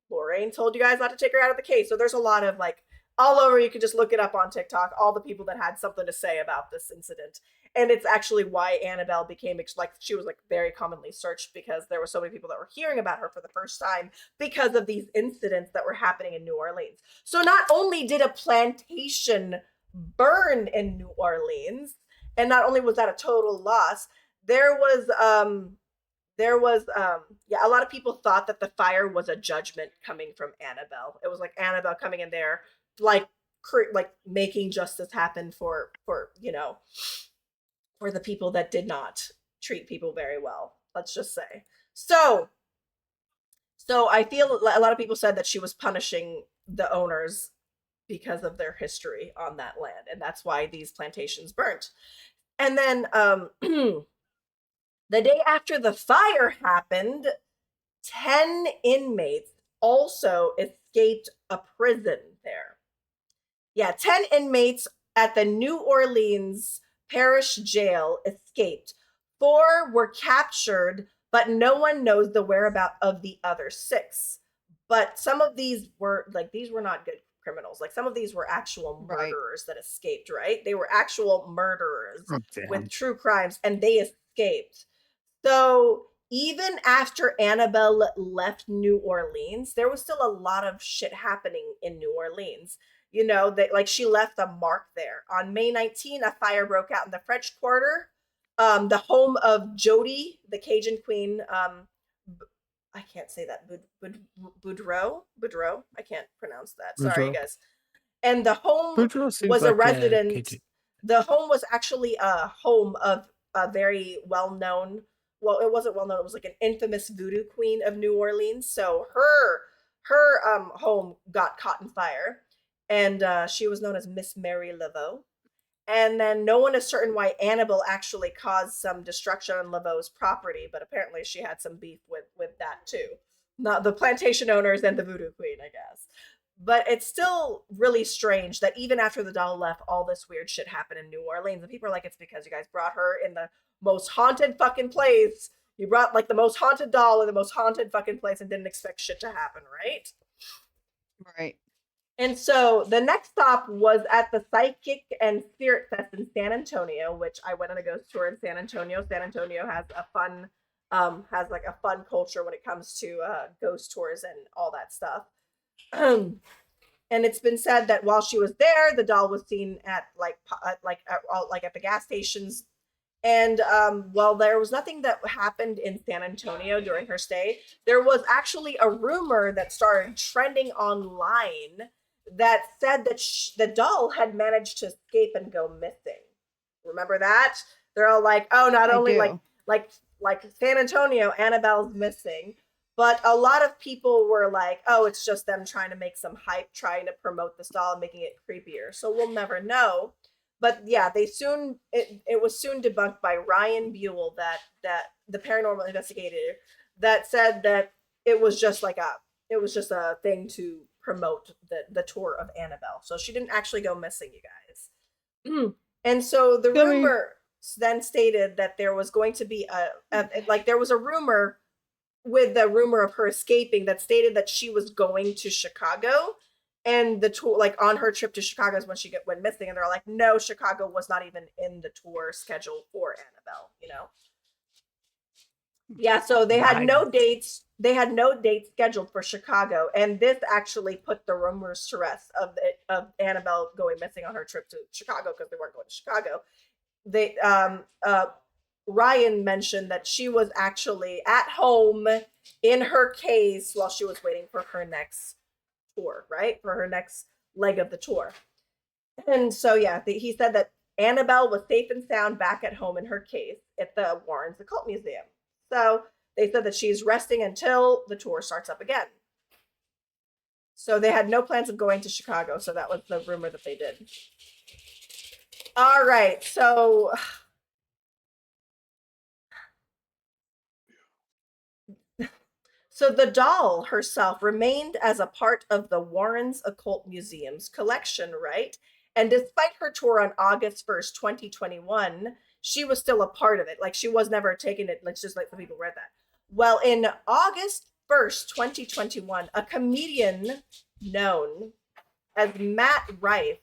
Lorraine told you guys not to take her out of the case. So there's a lot of like all over. You can just look it up on TikTok, all the people that had something to say about this incident. And it's actually why Annabelle became like, she was like very commonly searched, because there were so many people that were hearing about her for the first time because of these incidents that were happening in New Orleans. So not only did a plantation burn in New Orleans, and not only was that a total loss, there was a lot of people thought that the fire was a judgment coming from Annabelle. It was like Annabelle coming in there, like making justice happen for for the people that did not treat people very well, let's just say. So I feel a lot of people said that she was punishing the owners because of their history on that land, and that's why these plantations burnt. And then the day after the fire happened, 10 inmates also escaped a prison there. Yeah, 10 inmates at the New Orleans Parish Jail escaped. 4 were captured, but no one knows the whereabouts of the other 6. But some of these were not good criminals. Like some of these were actual murderers that escaped, right? They were actual murderers with true crimes, and they escaped. So even after Annabelle left New Orleans, there was still a lot of shit happening in New Orleans. She left a mark there. On May 19, a fire broke out in the French Quarter, the home of Jody, the Cajun queen. I can't say that. Boudreaux? I can't pronounce that. Sorry, guys. And the home was a residence. The home was actually a home of a very well-known, well, it wasn't well-known, it was like an infamous voodoo queen of New Orleans. So her home got caught in fire, and she was known as Miss Mary Laveau. And then no one is certain why Annabelle actually caused some destruction on Laveau's property, but apparently she had some beef with that too. Not the plantation owners and the voodoo queen, I guess. But it's still really strange that even after the doll left, all this weird shit happened in New Orleans. And people are like, it's because you guys brought her in the most haunted fucking place. You brought like the most haunted doll in the most haunted fucking place and didn't expect shit to happen, right? Right. And so the next stop was at the Psychic and Spirit Fest in San Antonio, which I went on a ghost tour in San Antonio. San Antonio has a fun culture when it comes to ghost tours and all that stuff. And it's been said that while she was there, the doll was seen at at the gas stations. And while there was nothing that happened in San Antonio during her stay, there was actually a rumor that started trending online that said that the doll had managed to escape and go missing. Remember that? They're all like, oh, not only like San Antonio, Annabelle's missing. But a lot of people were like, oh, it's just them trying to make some hype, trying to promote this doll and making it creepier. So we'll never know. But yeah, it was soon debunked by Ryan Buell, that the paranormal investigator, that said that it was just a thing to promote the tour of Annabelle. So she didn't actually go missing, you guys. And so the rumor then stated that there was going to be there was a rumor with the rumor of her escaping that stated that she was going to Chicago, and the tour, like on her trip to Chicago is when she went missing, and they're like, no, Chicago was not even in the tour schedule for Annabelle, Yeah, so they had no dates. They had no dates scheduled for Chicago, and this actually put the rumors to rest of Annabelle going missing on her trip to Chicago, because they weren't going to Chicago. They Ryan mentioned that she was actually at home in her case while she was waiting for her next tour, right? For her next leg of the tour. And so, yeah, he said that Annabelle was safe and sound back at home in her case at the Warrens Occult Museum. So they said that she's resting until the tour starts up again. So they had no plans of going to Chicago. So that was the rumor that they did. All right. So the doll herself remained as a part of the Warrens Occult Museum's collection, right? And despite her tour on August 1st, 2021, she was still a part of it. Like, she was never taken it. Let's just let the people read that. Well, in August 1st, 2021, a comedian known as Matt Rife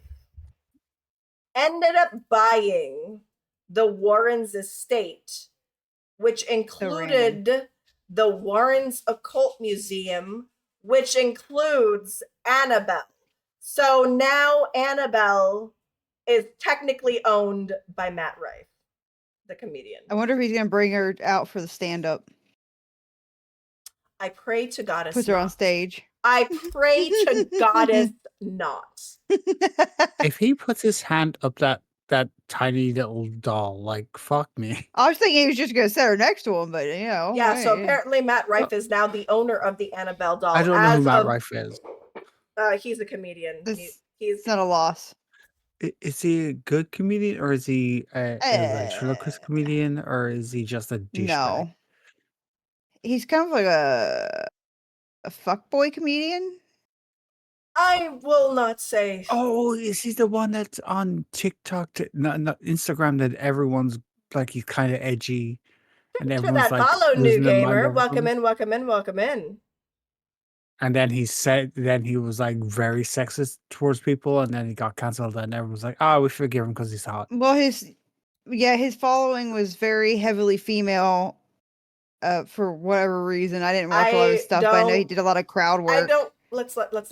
ended up buying the Warrens estate, which included the Warrens Occult Museum, which includes Annabelle. So now Annabelle is technically owned by Matt Rife, the comedian. I wonder if he's going to bring her out for the stand-up. I pray to Goddess Put her on stage. I pray to Goddess not. If he puts his hand up that tiny little doll, like, fuck me. I was thinking he was just going to set her next to him, but, you know. Yeah, so apparently Matt Rife is now the owner of the Annabelle doll. I don't know who Matt Rife is. He's a comedian. He's not a loss. Is he a good comedian, or is he a ventriloquist comedian, or is he just a douchebag? No. He's kind of like a fuckboy comedian. I will not say. Oh, is he the one that's on TikTok, not Instagram, that everyone's like, he's kind of edgy, and everyone's like, follow, new gamer. Welcome in, welcome in, welcome in. And then he was like very sexist towards people, and then he got cancelled, and everyone was like, "Oh, we forgive him because he's hot." Well, his following was very heavily female. For whatever reason, I didn't watch a lot of stuff, but I know he did a lot of crowd work. Let's not it's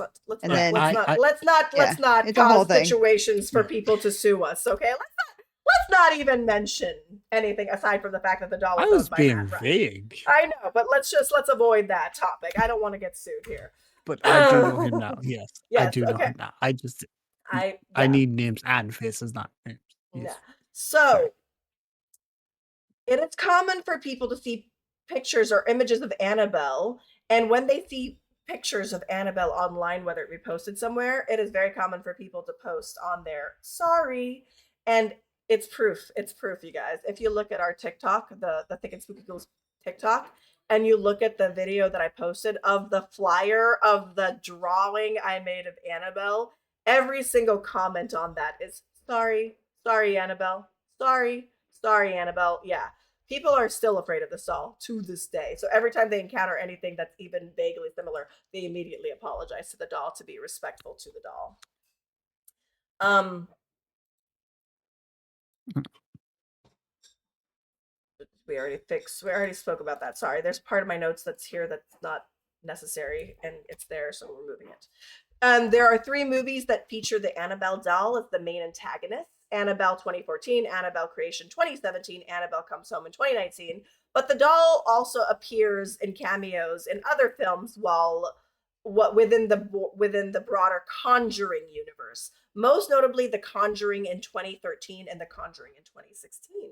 cause situations for people to sue us. Okay, let's not even mention anything aside from the fact that the doll was being vague. I know, but let's avoid that topic. I don't want to get sued here. But I do know him now. Yes, I do know him now. I need names and faces, not names. Yes. Yeah. So it is common for people to see pictures or images of Annabelle, and when they see pictures of Annabelle online, whether it be posted somewhere, it is very common for people to post on there, sorry, and it's proof, you guys. If you look at our TikTok, the Thicc Spooky Ghouls TikTok, and you look at the video that I posted of the flyer of the drawing I made of Annabelle, every single comment on that is, sorry Annabelle, sorry Annabelle. Yeah. People are still afraid of this doll to this day. So every time they encounter anything that's even vaguely similar, they immediately apologize to the doll to be respectful to the doll. We already spoke about that. Sorry, there's part of my notes that's here that's not necessary, and it's there, so we're moving it. There are 3 movies that feature the Annabelle doll as the main antagonist. Annabelle 2014, Annabelle Creation 2017, Annabelle Comes Home in 2019. But the doll also appears in cameos in other films within the broader Conjuring universe. Most notably, The Conjuring in 2013 and The Conjuring in 2016.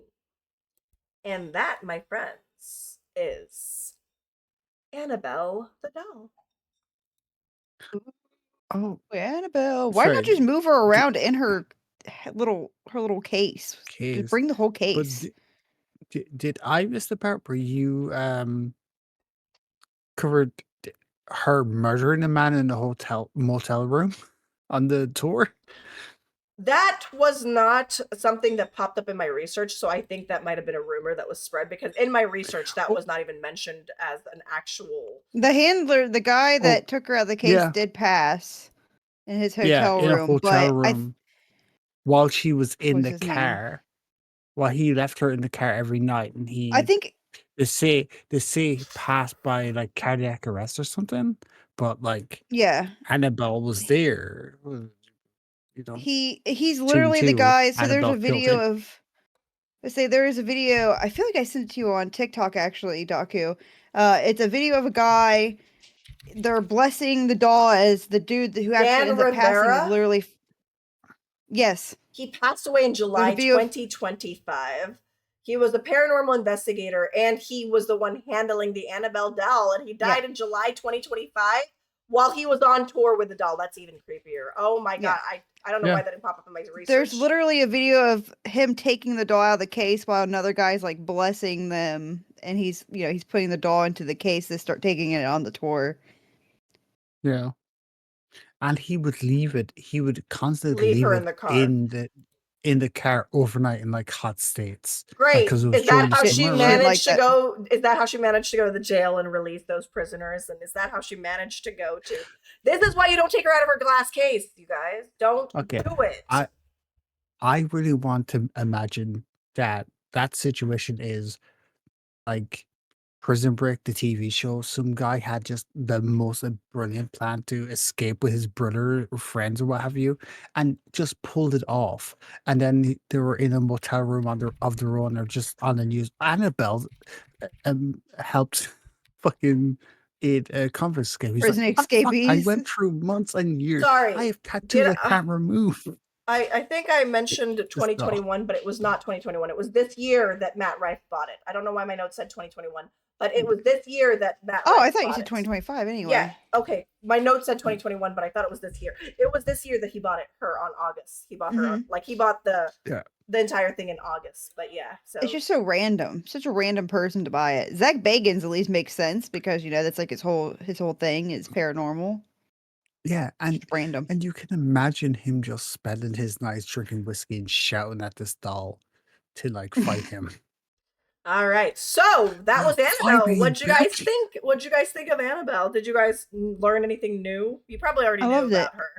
And that, my friends, is Annabelle the doll. Oh, Annabelle! Why not just move her around in her little case? Just bring the whole case. Did I miss the part where you covered her murdering a man in a motel room on the tour? That was not something that popped up in my research, so I think that might have been a rumor that was spread, because in my research that was not even mentioned as an actual. The handler, the guy that took her out of the case, did pass in his hotel room. In a hotel room while she was in the car. Well, he left her in the car every night, and I think they say he passed by like cardiac arrest or something, but like Annabelle was there. You know, he's literally the guy. So Annabelle there's a video of. There is a video. I feel like I sent it to you on TikTok, actually, Daku. It's a video of a guy. They're blessing the doll as the dude who actually ends up passing is literally. Yes. He passed away in July There's a video of- 2025. He was a paranormal investigator, and he was the one handling the Annabelle doll, and he died in July 2025 while he was on tour with the doll. That's even creepier. Oh my god, I don't know why that didn't pop up in my research. There's literally a video of him taking the doll out of the case while another guy's like blessing them, and he's putting the doll into the case to start taking it on the tour. Yeah. And he would leave it. He would constantly Leave her it in the car. in the car overnight in like hot states. Great. Because it was Is that how during she summer, right? managed to go? Is that how she managed to go to the jail and release those prisoners? And is that how she managed to go to? This is why you don't take her out of her glass case, you guys. Don't do it. I really want to imagine that situation is like Prison Break, the TV show. Some guy had just the most brilliant plan to escape with his brother or friends or what have you, and just pulled it off. And then they were in a motel room of their own, or just on the news. Annabelle helped fucking confiscate. He's Prison like, "What the fuck? I escapees?" went through months and years. Sorry. I have tattoos I can't remove." I think I mentioned 2021, but it was not 2021. It was this year that Matt Rife bought it. I don't know why my notes said 2021, but it was this year that Matt Rife I thought you bought said it. 2025 anyway. Yeah, okay. My notes said 2021, but I thought it was this year. It was this year that he bought her on August. He bought her, he bought the entire thing in August. But yeah, so it's just so random. Such a random person to buy it. Zach Bagans at least makes sense because that's like his whole thing is paranormal. Yeah, and Just random. And you can imagine him just spending his nights drinking whiskey and shouting at this doll to like fight him. All right, so that was Annabelle. me, What'd you guys bitch. think? What'd you guys think of Annabelle? Did you guys learn anything new? You probably already knew about her.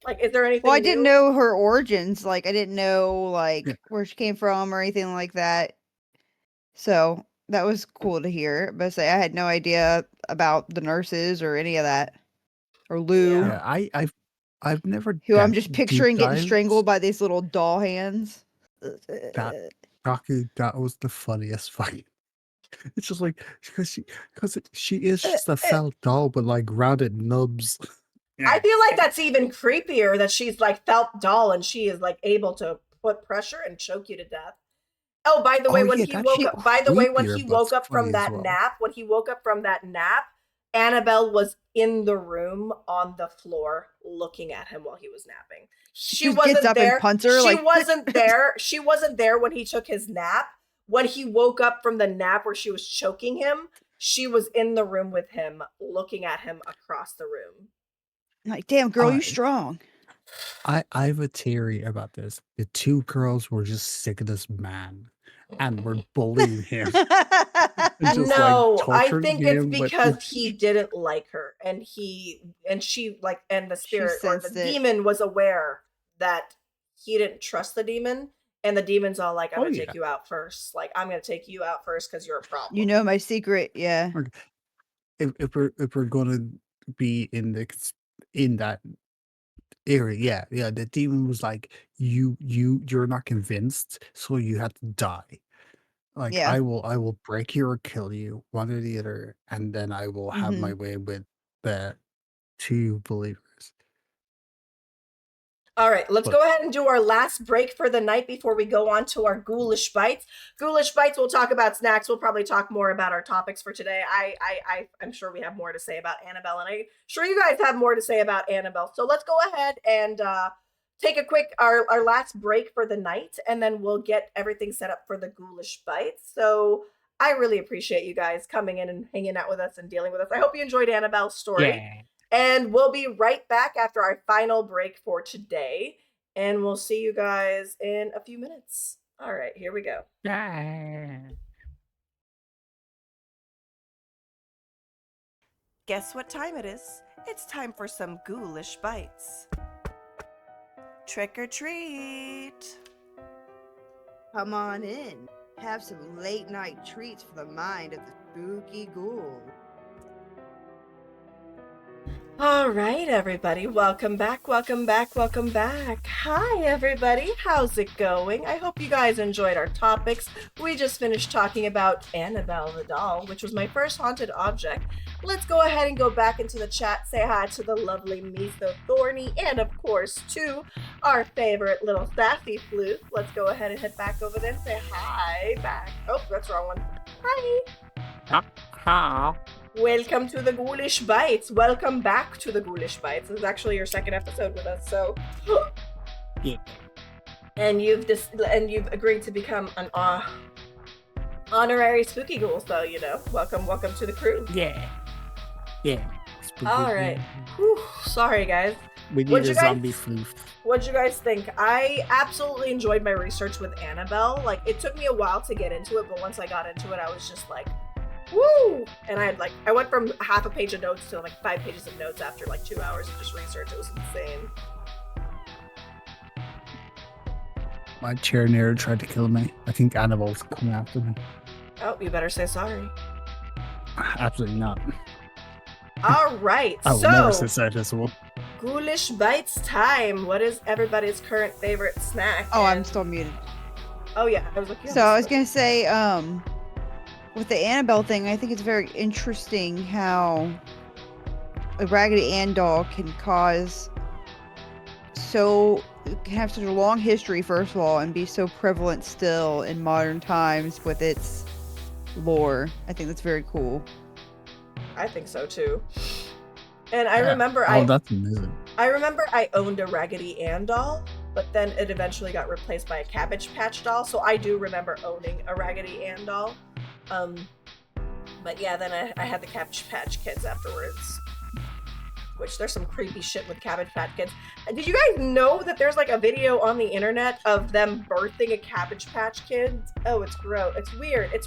Like, is there anything? Well, I didn't know her origins. Like, I didn't know where she came from or anything like that. So that was cool to hear. But I had no idea about the nurses or any of that. Or Lou. Yeah, I've never who I'm just picturing getting dived. strangled by these little doll hands. Daku, that was the funniest fight. It's just like because she is just a felt doll, but like rounded nubs. I feel like that's even creepier that she's like felt doll and she is like able to put pressure and choke you to death. Oh, by the way, when he woke up, from that nap, Annabelle was in the room on the floor looking at him while he was napping. She wasn't there. She wasn't there when he took his nap. When he woke up from the nap where she was choking him, she was in the room with him, looking at him across the room. Like, damn, girl, you strong. I have a theory about this. The two girls were just sick of this man and were bullying him. No, I think it's because he didn't like her, and she the spirit or the demon was aware that he didn't trust the demon, and the demon's all like, "I'm gonna take you out first. Like, I'm gonna take you out first because you're a problem. You know my secret, yeah." If we're gonna be in that area, yeah, the demon was like, you're not convinced, so you have to die. Like, I will break you or kill you, one or the other, and then I will have my way with the two believers. All right, let's go ahead and do our last break for the night before we go on to our Ghoulish Bites. Ghoulish Bites, we'll talk about snacks. We'll probably talk more about our topics for today. I'm sure we have more to say about Annabelle, and I'm sure you guys have more to say about Annabelle. So let's go ahead and take a quick, our last break for the night, and then we'll get everything set up for the Ghoulish Bites. So I really appreciate you guys coming in and hanging out with us and dealing with us. I hope you enjoyed Annabelle's story. Yeah. And we'll be right back after our final break for today. And we'll see you guys in a few minutes. All right, here we go. Yeah. Guess what time it is? It's time for some Ghoulish Bites. Trick or treat. Come on in. Have some late night treats for the mind of the spooky ghoul. All right, everybody. Welcome back. Hi, everybody. How's it going? I hope you guys enjoyed our topics. We just finished talking about Annabelle the doll, which was my first haunted object. let's go ahead and go back into the chat, say hi to the lovely Meso Thorny, and of course to our favorite little sassy floof. Let's go ahead and head back over there and say hi back. Oh, that's the wrong one. Hi. Hi. Welcome to the Ghoulish Bites. Welcome back to the Ghoulish Bites. This is actually your second episode with us, so. Yeah. And you've agreed to become an honorary spooky ghoul, so you know. Welcome to the crew. Yeah. All right. Whew, sorry, guys. We need a zombie floof. What'd you guys think? I absolutely enjoyed my research with Annabelle. Like, it took me a while to get into it, but once I got into it, I was just like, woo! And I went from half a page of notes to like 5 pages of notes after like 2 hours of just research. It was insane. My chair nearly tried to kill me. I think Annabelle's coming after me. Oh, you better say sorry. Absolutely not. All right, I will never say sorry to this one. Ghoulish Bites time. What is everybody's current favorite snack? Oh, I'm still muted. Oh yeah, I was looking. So I was gonna say, with the Annabelle thing, I think it's very interesting how a Raggedy Ann doll can have such a long history, first of all, and be so prevalent still in modern times with its lore. I think that's very cool. I think so too. And I remember that's amazing. I remember I owned a Raggedy Ann doll, but then it eventually got replaced by a Cabbage Patch doll. So I do remember owning a Raggedy Ann doll. But yeah, then I had the Cabbage Patch Kids afterwards. Which there's some creepy shit with Cabbage Patch Kids. Did you guys know that there's like a video on the internet of them birthing a Cabbage Patch Kid? Oh, it's gross. It's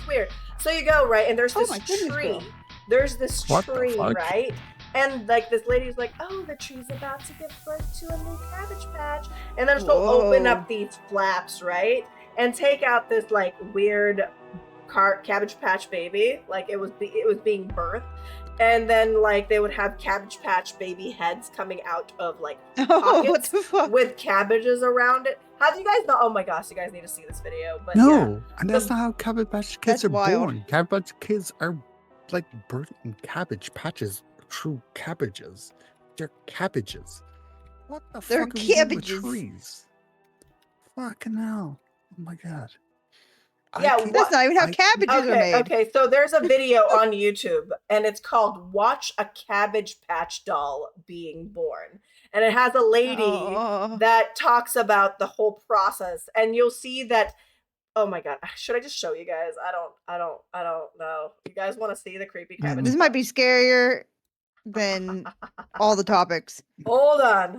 weird. So you go, right, and there's this tree. Girl. There's this What tree, the fuck? right? And like this lady's like, oh, the tree's about to give birth to a new Cabbage Patch. And then she'll open up these flaps, right? And take out this like weird Cabbage Patch baby. Like it was being birthed. And then, like, they would have Cabbage Patch baby heads coming out of, like, pockets what the fuck? with cabbages around it. Have you guys not? Oh my gosh, you guys need to see this video. But No, yeah. and that's not how Cabbage Patch Kids That's are wild. born. Cabbage Patch Kids are, like, birthed in cabbage patches. True cabbages. They're cabbages. What the They're fuck are we doing with cabbages. trees? Fucking hell. Oh my god. Yeah, That's not even how cabbages are made. Okay, so there's a video on YouTube, and it's called Watch a Cabbage Patch Doll Being Born. And it has a lady that talks about the whole process, and you'll see that, oh my god, should I just show you guys? I don't know. You guys want to see the creepy cabbage? This might be scarier than all the topics. Hold on.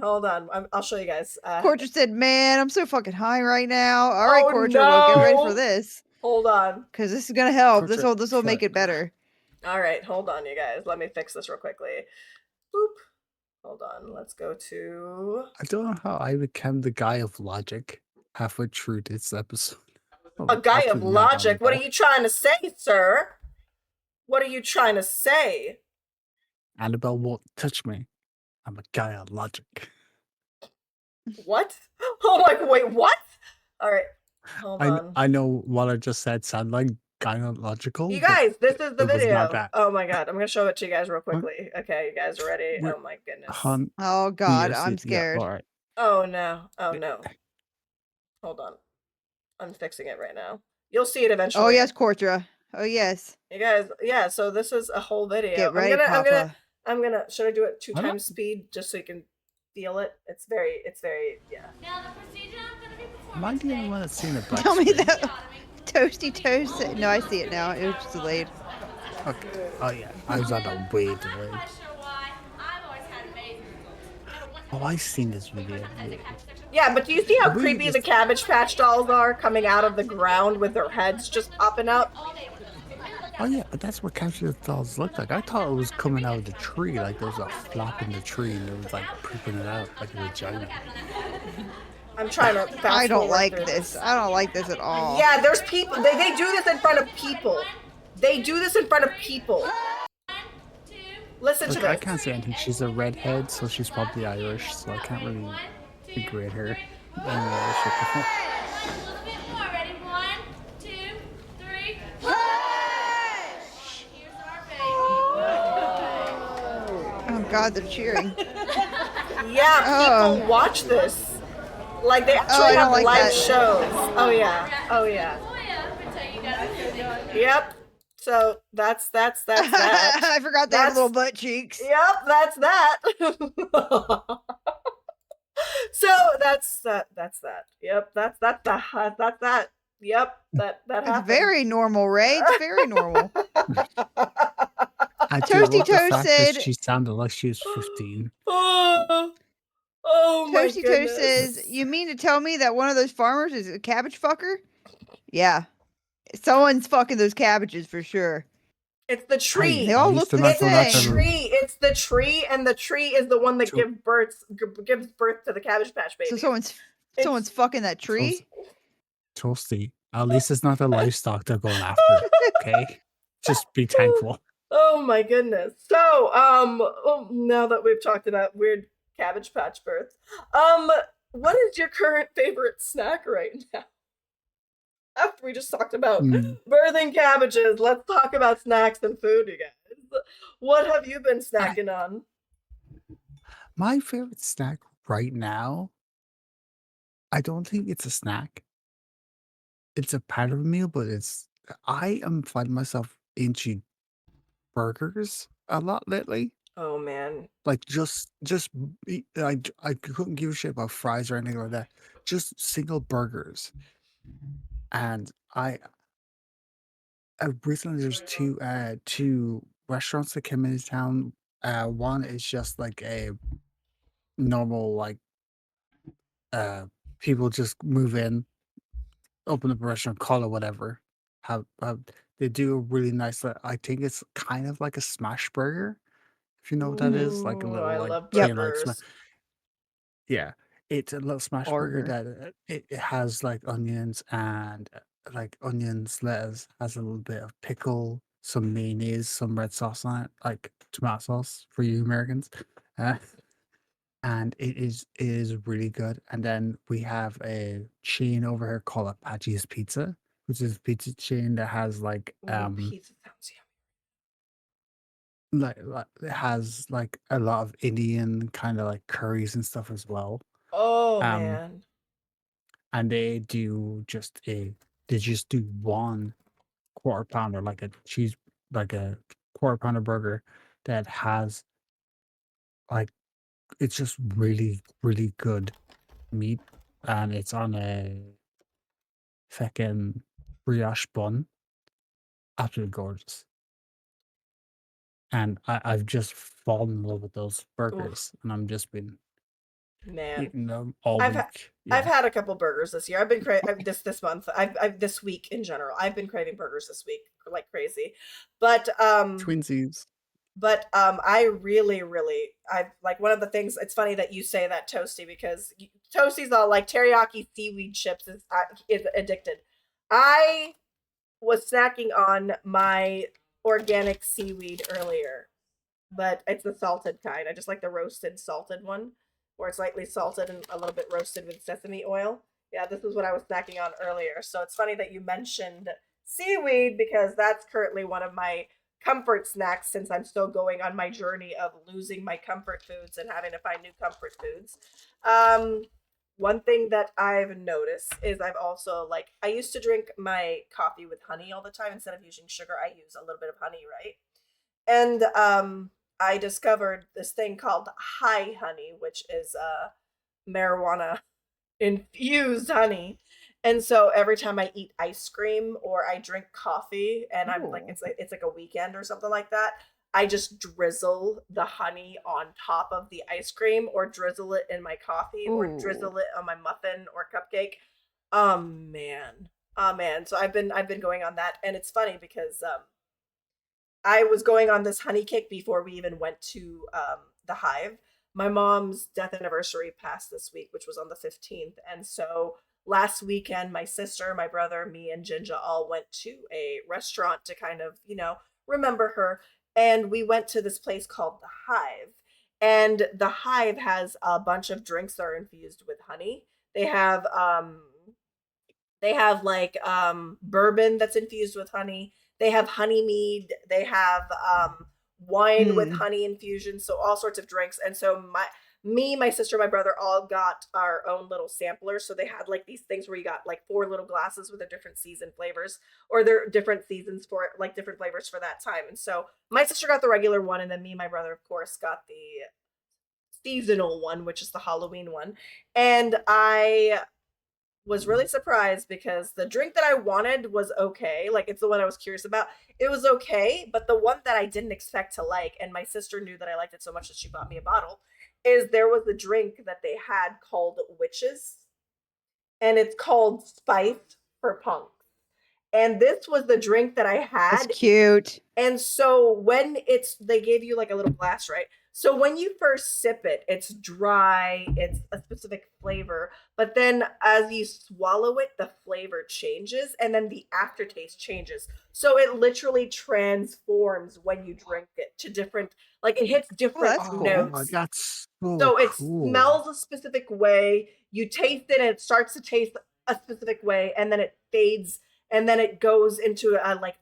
I'll show you guys. Corcher said, man, I'm so fucking high right now. All right, Corcher, well, get ready for this. Hold on. Because this is going to help. Corcher, This will make it better. All right, hold on, you guys. Let me fix this real quickly. Boop. Hold on. Let's go to... I don't know how I became the guy of logic halfway through this episode. A guy of logic? What are you trying to say, sir? What are you trying to say? Annabelle won't touch me. I'm a guy of logic. What? Oh my, wait, what? All right, hold on. I know what I just said sounded like gynecological. You guys, this is the it was video. not that. Oh my god, I'm gonna show it to you guys real quickly. Okay, you guys are ready? We're- Oh my goodness. Oh, God, Yes, I'm yeah, scared. all right. Oh no. Hold on. I'm fixing it right now. You'll see it eventually. Oh, yes, Cortra. Oh, yes. You guys, yeah, so this is a whole video. Get ready, Papa. I'm gonna, should I do it 2 I don't- times speed just so you can feel it? It's very, yeah. Now the procedure I'm going to be Am I performing the only today one that's seen a black Tell me screen? that. Toasty Toast. No, I see it now. It was just delayed. Okay. Oh yeah, I was on a way delayed. I'm not sure why. I've always had amazing results. Oh, I've seen this video. Yeah, but do you see how I believe creepy this- the Cabbage Patch dolls are coming out of the ground with their heads just popping out? Oh yeah, but that's what Cabbage dolls look like. I thought it was coming out of the tree, like there was a flap in the tree and it was like pooping it out like a vagina. I'm trying to fast I don't forward like through this. I don't like this at all. Yeah, there's people. They do this in front of people. They do this in front of people. Listen to Look, this. I can't say anything. She's a redhead, so she's probably Irish, so I can't really degrade her. Anyway, she perform- A little bit more. Ready? 1, 2, 3. Here's our baby. God, they're cheering. Yeah, Oh. people watch this. Like they I actually have don't like live that. shows. Oh yeah. Oh yeah. Until you got a Yep. So that's that. I forgot they have That's- little butt cheeks. Yep, that's that. So that's that. Yep, that's that. Yep, that It's happened. very normal, Ray. It's very normal. I do Toasty love the Toast fact that said- she sounded like she was 15. Oh my Toasty goodness. Toast says, "You mean to tell me that one of those farmers is a cabbage fucker?" Yeah, someone's fucking those cabbages for sure. It's the tree. They all at look least the they're not It's going the after same. tree. It's the tree, and the tree is the one that To- gives birth to the Cabbage Patch Baby. So someone's fucking that tree. Toasty. At least it's not the livestock they're going after. Okay? Just be thankful. Oh my goodness. So, now that we've talked about weird Cabbage Patch births, what is your current favorite snack right now? After we just talked about birthing cabbages, let's talk about snacks and food, you guys. What have you been snacking on? My favorite snack right now, I don't think it's a snack. It's a part of a meal, but I am finding myself into burgers a lot lately. Oh man. Like I couldn't give a shit about fries or anything like that. Just single burgers. And I recently there's two restaurants that came into town. One is just like a normal people just move in, open up a restaurant, call it whatever. Have they do a really nice. I think it's kind of like a smash burger, if you know what that is, like a Ooh, little I like love chain like smash. burgers. Yeah, it's a little smash burger Burger. that it has like onions and lettuce, has a little bit of pickle, some mayonnaise, some red sauce on it, like tomato sauce for you Americans. Uh, and it is really good. And then we have a chain over here called Apache's Pizza, which is a pizza chain that has Ooh, pizza sounds yummy. it has like a lot of Indian kind of like curries and stuff as well. Oh Um, man. and they just do one quarter pounder, like a quarter pounder burger that has like it's just really, really good meat, and it's on a feckin' brioche bun. Absolutely gorgeous. And I've just fallen in love with those burgers, and I'm just been Man. eating them all I've week. I've had a couple burgers this year. I've been this month. I've this week in general. I've been craving burgers this week like crazy. But Twinsies. I really I've like one of the things. It's funny that you say that, Toasty, because Toasty's all like teriyaki seaweed chips is addicted. I was snacking on my organic seaweed earlier, but it's the salted kind. I just like the roasted salted one, where it's lightly salted and a little bit roasted with sesame oil. Yeah, this is what I was snacking on earlier. So it's funny that you mentioned seaweed, because that's currently one of my comfort snacks, since I'm still going on my journey of losing my comfort foods and having to find new comfort foods. One thing that I've noticed is I've also I used to drink my coffee with honey all the time. Instead of using sugar, I use a little bit of honey, right? And I discovered this thing called high honey, which is marijuana infused honey. And so every time I eat ice cream or I drink coffee, and I'm like, Ooh. it's like a weekend or something like that, I just drizzle the honey on top of the ice cream, or drizzle it in my coffee, or Ooh. drizzle it on my muffin or cupcake. Oh man. So I've been going on that, and it's funny because I was going on this honey kick before we even went to the Hive. My mom's death anniversary passed this week, which was on the 15th. And so last weekend, my sister, my brother, me, and Jinja all went to a restaurant to kind of, remember her. And we went to this place called the Hive. And the Hive has a bunch of drinks that are infused with honey. They have bourbon that's infused with honey. They have honey mead. They have wine with honey infusion, so all sorts of drinks. And so my sister, my brother all got our own little samplers. So they had like these things where you got like 4 little glasses with their different season flavors, or their different seasons for it, like different flavors for that time. And so my sister got the regular one, and then me and my brother, of course, got the seasonal one, which is the Halloween one. And I was really surprised because the drink that I wanted was okay. Like, it's the one I was curious about. It was okay, but the one that I didn't expect to like, and my sister knew that I liked it so much that she bought me a bottle, is there was a drink that they had called Witches, and it's called Spice for Punks. And this was the drink that I had. That's cute. And so when they gave you like a little glass, right? So when you first sip it, it's dry, it's a specific flavor, but then as you swallow it, the flavor changes, and then the aftertaste changes. So it literally transforms when you drink it to different, like it hits different notes. That's So it cool. smells a specific way, you taste it, and it starts to taste a specific way, and then it fades, and then it goes into like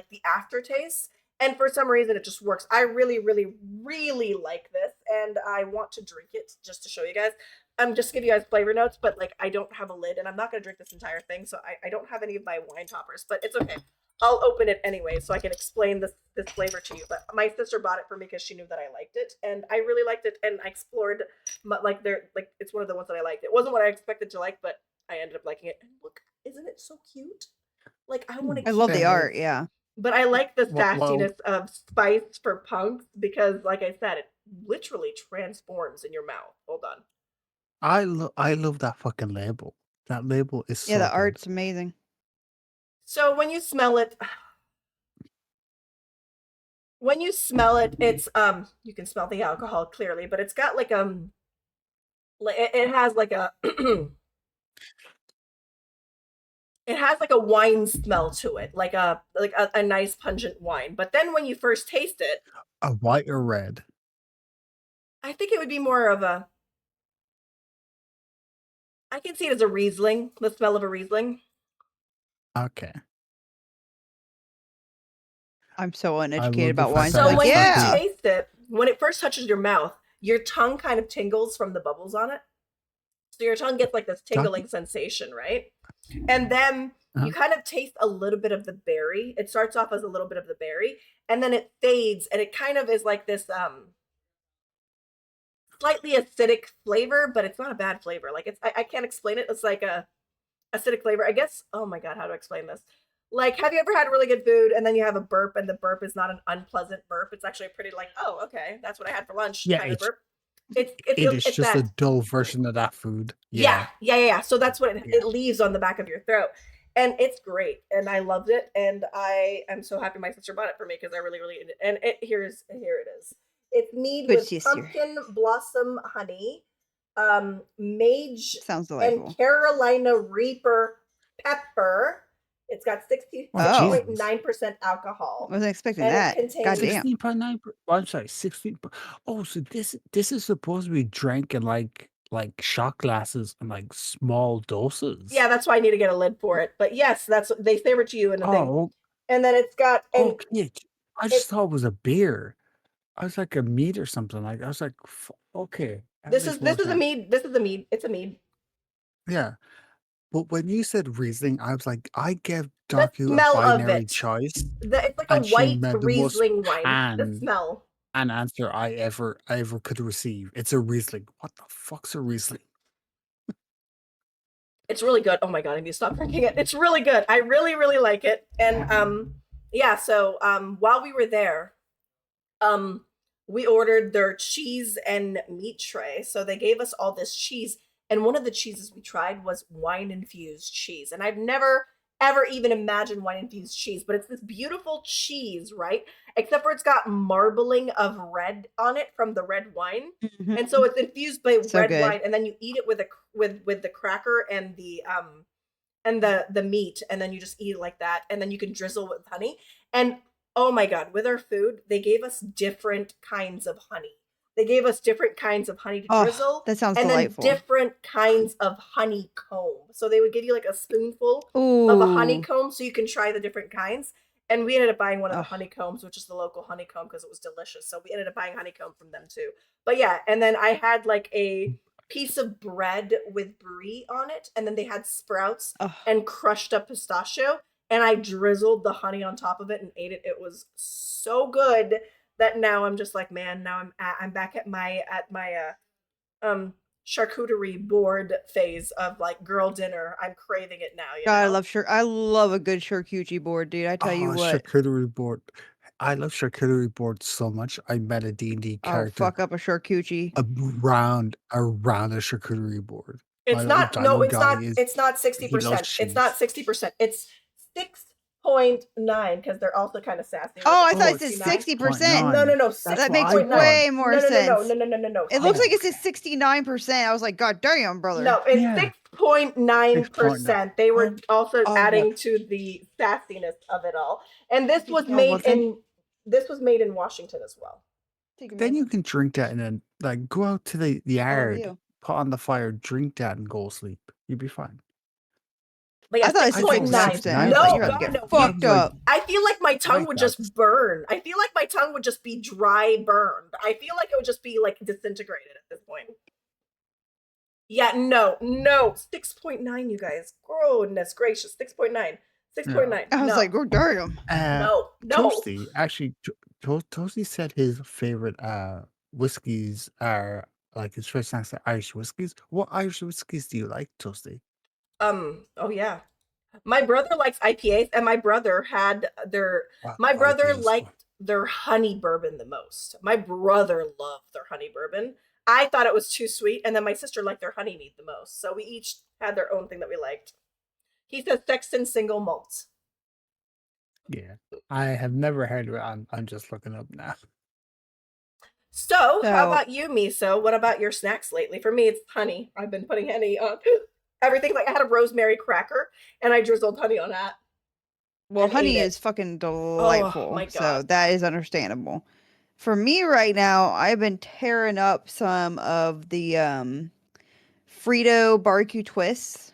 the aftertaste. And for some reason, it just works. I really, really, really like this, and I want to drink it just to show you guys. I'm just giving you guys flavor notes, but like I don't have a lid, and I'm not going to drink this entire thing, so I don't have any of my wine toppers, but it's okay. I'll open it anyway so I can explain this flavor to you. But my sister bought it for me because she knew that I liked it, and I really liked it, and I explored, it's one of the ones that I liked. It wasn't what I expected to like, but I ended up liking it. And look, isn't it so cute? Like, I want to I love the art, yeah. But I like the sassiness of Spice for Punks because, like I said, it literally transforms in your mouth. Hold on. I love that fucking label. That label is so the good. art's amazing. So when you smell it, it's you can smell the alcohol clearly, but it's got like it has like a it has like a wine smell to it, like a nice pungent wine. But then when you first taste it, a white or red? I think it would be more of a. I can see it as a Riesling, the smell of a Riesling. Okay. I'm so uneducated about wine. So when you taste it, when it first touches your mouth, your tongue kind of tingles from the bubbles on it. So your tongue gets like this tingling sensation, right? And then you kind of taste a little bit of the berry. It starts off as a little bit of the berry, and then it fades, and it kind of is like this slightly acidic flavor, but it's not a bad flavor. Like I can't explain it. It's like a acidic flavor, I guess. Oh my god, how do I explain this? Like, have you ever had really good food and then you have a burp, and the burp is not an unpleasant burp? It's actually a pretty like, oh, okay, that's what I had for lunch kind of burp. It's just a dull version of that food. Yeah. So that's what it leaves on the back of your throat. And it's great. And I loved it. And I am so happy my sister bought it for me because I really, really, and here it is. It's mead with pumpkin blossom honey, mage and Carolina Reaper pepper. It's got 16.9% alcohol. I wasn't expecting that. Goddamn. 16.9. I'm sorry, 16. Oh, so this is supposed to be drank in like shot glasses and like small doses. Yeah, that's why I need to get a lid for it. But yes, that's what they favor to you in a thing. And then it's got. Okay, I just thought it was a beer. I was like a mead or something. Like I was like, okay. This is a mead. This is a mead. It's a mead. Yeah. But when you said Riesling, I was like, I gave Daku a binary choice. It's like a white Riesling wine. The smell. An answer I ever could receive. It's a Riesling. What the fuck's a Riesling? It's really good. Oh my god, I need to stop drinking it. It's really good. I really, really like it. And so while we were there, we ordered their cheese and meat tray. So they gave us all this cheese. And one of the cheeses we tried was wine-infused cheese. And I've never, ever even imagined wine-infused cheese. But it's this beautiful cheese, right? Except for it's got marbling of red on it from the red wine. Mm-hmm. And so it's infused by red wine. And then you eat it with the cracker and the meat. And then you just eat it like that. And then you can drizzle with honey. And oh my god, with our food, they gave us different kinds of honey. They gave us different kinds of honey to drizzle. That sounds delightful. And then different kinds of honeycomb. So they would give you like a spoonful of a honeycomb so you can try the different kinds. And we ended up buying one of the Ugh. honeycombs, which is the local honeycomb, because it was delicious. So we ended up buying honeycomb from them too. But yeah, and then I had like a piece of bread with brie on it, and then they had sprouts Ugh. and crushed up pistachio, and I drizzled the honey on top of it and ate it. It was so good that now I'm just like, man, now I'm back at my charcuterie board phase of like girl dinner. I'm craving it now. You God, know? I love a good charcuterie board, dude. I tell you what. Charcuterie board. I love charcuterie board so much. I met a D&D I'll character fuck up a charcuterie. around a charcuterie board. It's My not. little No, dino it's guy not. is It's not he loves 60%. It's not cheese. 60%. It's 6.9 because they're also kind of sassy. Oh, I with thought the it said 69. 60%. No, no, no. That's That what makes I $6.9. way more No, sense. no. It looks like it Okay. says 69%. I was like, God damn, brother. No, it's Yeah. 6.9%. 6.9. They were also Oh, adding yeah. to the sassiness of it all. And this was Oh, made well, then- made in Washington as well. Then you can drink that and then like go out to the yard, you. put on the fire, drink that, and go sleep. You'd be fine. But yeah, I thought it said 6.9. 60%. I was No, like, you're God, about to get no. fucked up. I feel like my tongue Like would that. just burn. I feel like my tongue would just be dry burned. I feel like it would just be like disintegrated at this point. Yeah, no. 6.9, you guys. Goodness gracious. 6.9. 6.9. I was no. like, oh, damn. No. Toasty actually, Toasty said his favorite whiskeys are like his first snacks are Irish whiskeys. What Irish whiskeys do you like, Toasty? Oh yeah. My brother likes IPAs, and my brother had their Wow, my brother IPAs. liked their honey bourbon the most. My brother loved their honey bourbon. I thought it was too sweet, and then my sister liked their honey mead the most. So we each had their own thing that we liked. He says Sexton single malt. Yeah, I have never heard of it. I'm just looking up now. So, how So- about you, Meso? What about your snacks lately? For me, it's honey. I've been putting honey on everything. Like I had a rosemary cracker, and I drizzled honey on that. Well, and honey ate it. is fucking delightful. my So God. that is understandable. For me right now, I've been tearing up some of the Frito barbecue twists.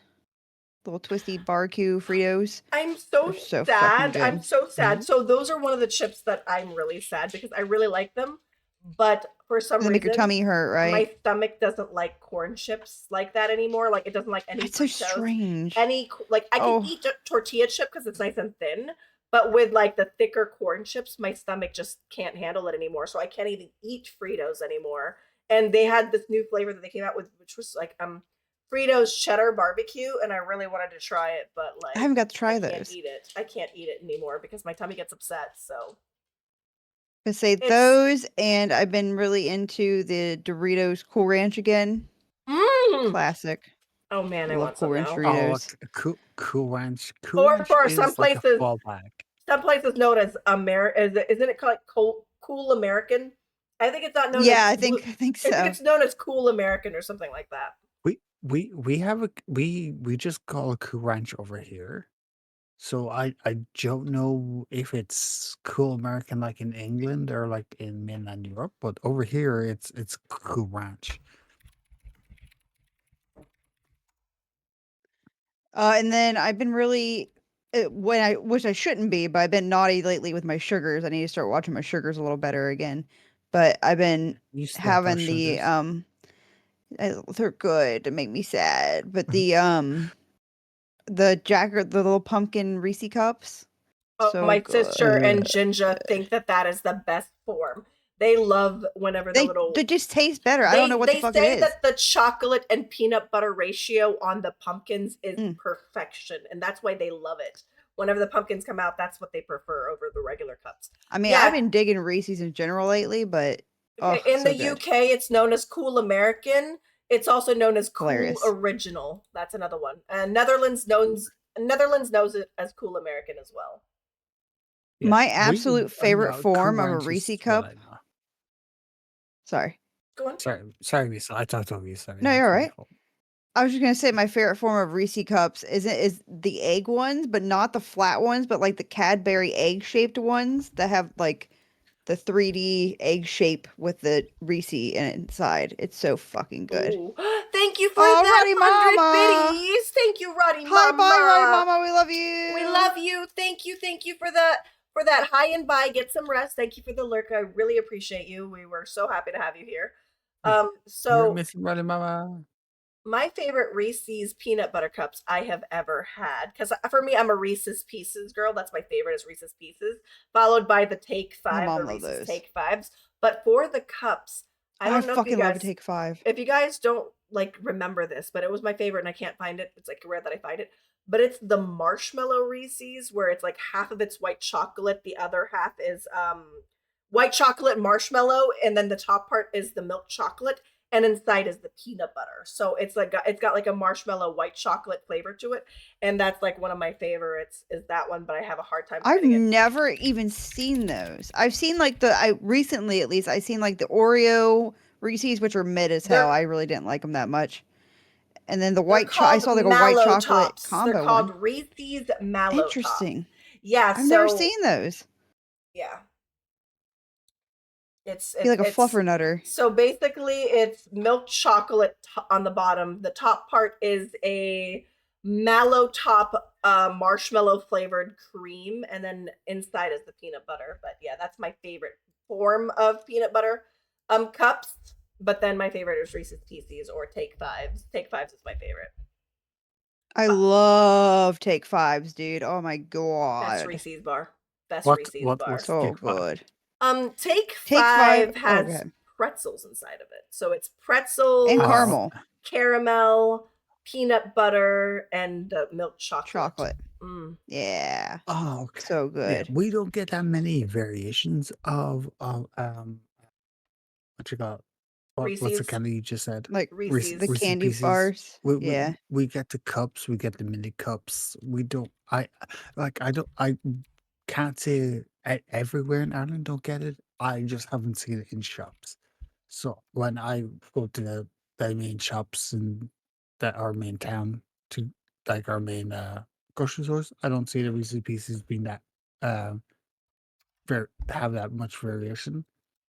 Little twisty barbecue Fritos. I'm so, They're so fucking sad. good. I'm so sad. So those are one of the chips that I'm really sad because I really like them, but for some They reason make your tummy hurt, right? my stomach doesn't like corn chips like that anymore. Like it doesn't like any It's so Fritos. strange. Any like I can Oh. eat a tortilla chip because it's nice and thin, but with like the thicker corn chips, my stomach just can't handle it anymore. So I can't even eat Fritos anymore. And they had this new flavor that they came out with, which was like Fritos cheddar barbecue, and I really wanted to try it, but like I haven't got to try I can't those. eat it. I can't eat it anymore because my tummy gets upset. So I say It's- those, and I've been really into the Doritos Cool Ranch again. Classic. Oh man, I Love want some Cool Ranch now. Doritos. Cool Ranch. Or Cool Ranch for is some like a places- fallback. Some places known as isn't it called Cool American? I think it's not known Yeah, as I think I so. think it's known as Cool American or something like that. We have we just call it Cool Ranch over here. So I don't know if it's Cool American like in England or like in mainland Europe, but over here it's Cool Ranch. And then I've been really which I shouldn't be, but I've been naughty lately with my sugars. I need to start watching my sugars a little better again. But I've been You still have having the sugars? they're good to make me sad. But the the little pumpkin Reese cups. Oh, So my sister and good. Ginger think that is the best form. They love whenever the little. They just taste better. I don't know what the fuck They say it is. that the chocolate and peanut butter ratio on the pumpkins is perfection, and that's why they love it. Whenever the pumpkins come out, that's what they prefer over the regular cups. I mean, Yeah. I've been digging Reese's in general lately, but In so the good. UK, it's known as Cool American. It's also known as Cool Hilarious. Original. That's another one. And Netherlands knows it as Cool American as well. Yeah, My we- absolute favorite Cool form of a Ranch is Reese what cup. I know. Sorry. Go on. Sorry, Lisa. I talked over you. Sorry. No, that's you're my right. fault. I was just gonna say my favorite form of Reese cups is the egg ones, but not the flat ones, but like the Cadbury egg shaped ones that have like the 3D egg shape with the Reese inside. It's so fucking good. Ooh. Thank you for Oh, that Roddy 100 Mama. biddies. Thank you, Roddy Hi, Mama. bye, Roddy Mama. We love you. We love you. Thank you for the for that high and by. Get some rest. Thank you for the lurk. I really appreciate you. We were so happy to have you here. You're So missing Riley Mama. my favorite Reese's peanut butter cups I have ever had, because for me, I'm a Reese's Pieces girl. That's my favorite is Reese's Pieces, followed by the Take My Five, the mom loved Reese's those. Take Fives. But for the cups, I I don't know if you fucking love a guys, Take 5. if you guys don't like remember this, but it was my favorite and I can't find it. It's like rare that I find it. But it's the marshmallow Reese's where it's like half of it's white chocolate, the other half is white chocolate marshmallow, and then the top part is the milk chocolate, and inside is the peanut butter. So it's got like a marshmallow white chocolate flavor to it, and that's like one of my favorites is that one. But I have a hard time I've finding it. never even seen those. I've seen like I recently at least I seen like the Oreo Reese's, which are mid as hell. They're I really didn't like them that much. And then the they're white I called saw like a white mallow chocolate tops. They're combo called one. Reese's mallow top. Interesting. Yeah, I've never seen those. Yeah. It's I feel like a it's fluffer nutter. So basically, it's milk chocolate on the bottom. The top part is a mallow top marshmallow flavored cream, and then inside is the peanut butter. But yeah, that's my favorite form of peanut butter cups. But then my favorite is Reese's Pieces or Take Fives. Take Fives is my favorite. I love Take 5s, dude. Oh my Best god. Reese's bar. Best What? Reese's What? bar. What's So Take 5? good. Take Take 5 Five oh, go has ahead. pretzels inside of it. So it's pretzels, And caramel. caramel, peanut butter, and milk chocolate. Chocolate. Mm. Yeah. Oh, okay. So Yeah, good. we don't get that many variations of what you got? What's the Reese's. candy you just said? Like Reese's. the Reese's candy Pieces. bars. Yeah. We get the cups, we get the mini cups. We don't. I can't say everywhere in Ireland don't get it. I just haven't seen it in shops. So when I go to the main shops in that our main town to like our main grocery stores, I don't see the Reese's Pieces being that have that much variation.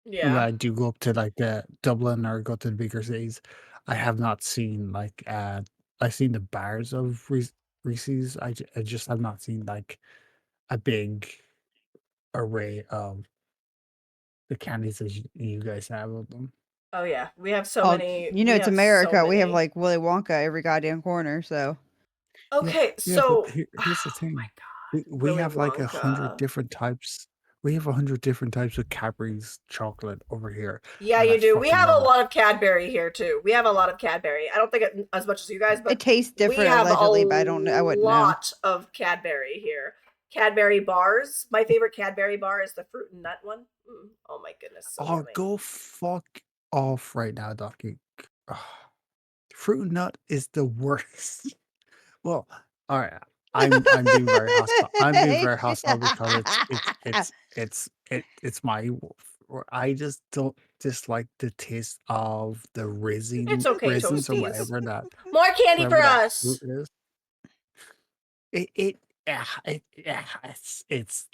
When Yeah. I do go up to like Dublin or go to the bigger cities, I have not seen like I've seen the bars of Reese's. I just have not seen like a big array of the candies that you guys have of them. Oh yeah, we have so Oh, many. you know, We it's have America. so We have many. like Willy Wonka every goddamn corner. So Okay, Yeah, but so here's the oh thing. my god, We Willy have like 100 Wonka. different types. We have 100 different types of Cadbury's chocolate over here, Yeah, and I you do. We fucking have a love it. lot of Cadbury here too. We have a lot of Cadbury. I don't think as much as you guys, it but tastes we different have allegedly, a but I don't know. I wouldn't know. lot of Cadbury here. Cadbury bars. My favorite Cadbury bar is the fruit and nut one. Oh my goodness, so Oh, yummy. go fuck off right now, Docu. Fruit and nut is the worst. Well, all right. I'm being very hostile. I'm being very hostile because it's my I just don't dislike the taste of the It's okay, raisins or Toasties. whatever More candy for that us. fruit is. It's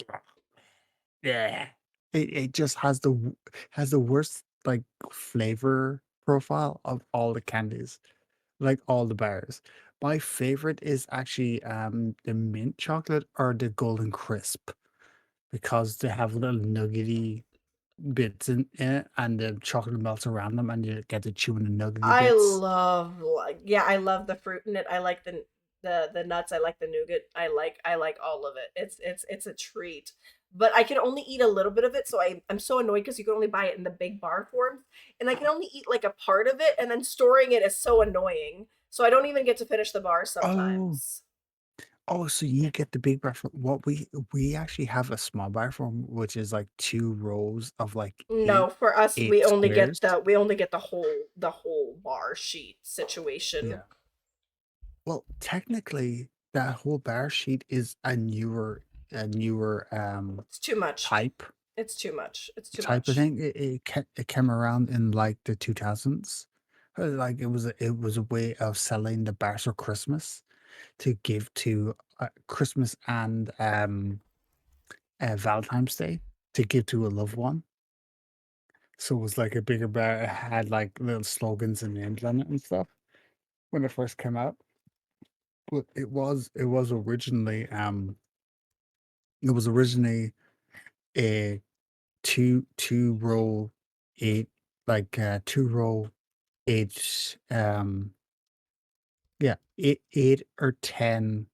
yeah. It just has the worst like flavor profile of all the candies, like all the bars. My favorite is actually the mint chocolate or the golden crisp because they have little nuggety bits in it and the chocolate melts around them and you get to chew on the nuggety I bits. love I love the fruit in it. I like the nuts. I like the nougat. I like all of it. It's a treat. But I can only eat a little bit of it, so I'm so annoyed because you can only buy it in the big bar forms, and I can only eat like a part of it, and then storing it is so annoying. So I don't even get to finish the bar Oh, sometimes. so you get the big bar from what we actually have a small bar form, which is like 2 rows of like No, for us eight squares. we only get the whole bar sheet situation. Yeah. Well, technically, that whole bar sheet is a newer It's too much. type It's too much. It's too type of much. thing. It came around in like the 2000s. Like it was a way of selling the bars for Christmas to give to Christmas and Valentine's Day to give to a loved one. So it was like a bigger bar. It had like little slogans and names on it and stuff when it first came out. But it was originally a two roll eight like 2 roll eight yeah 8 or 10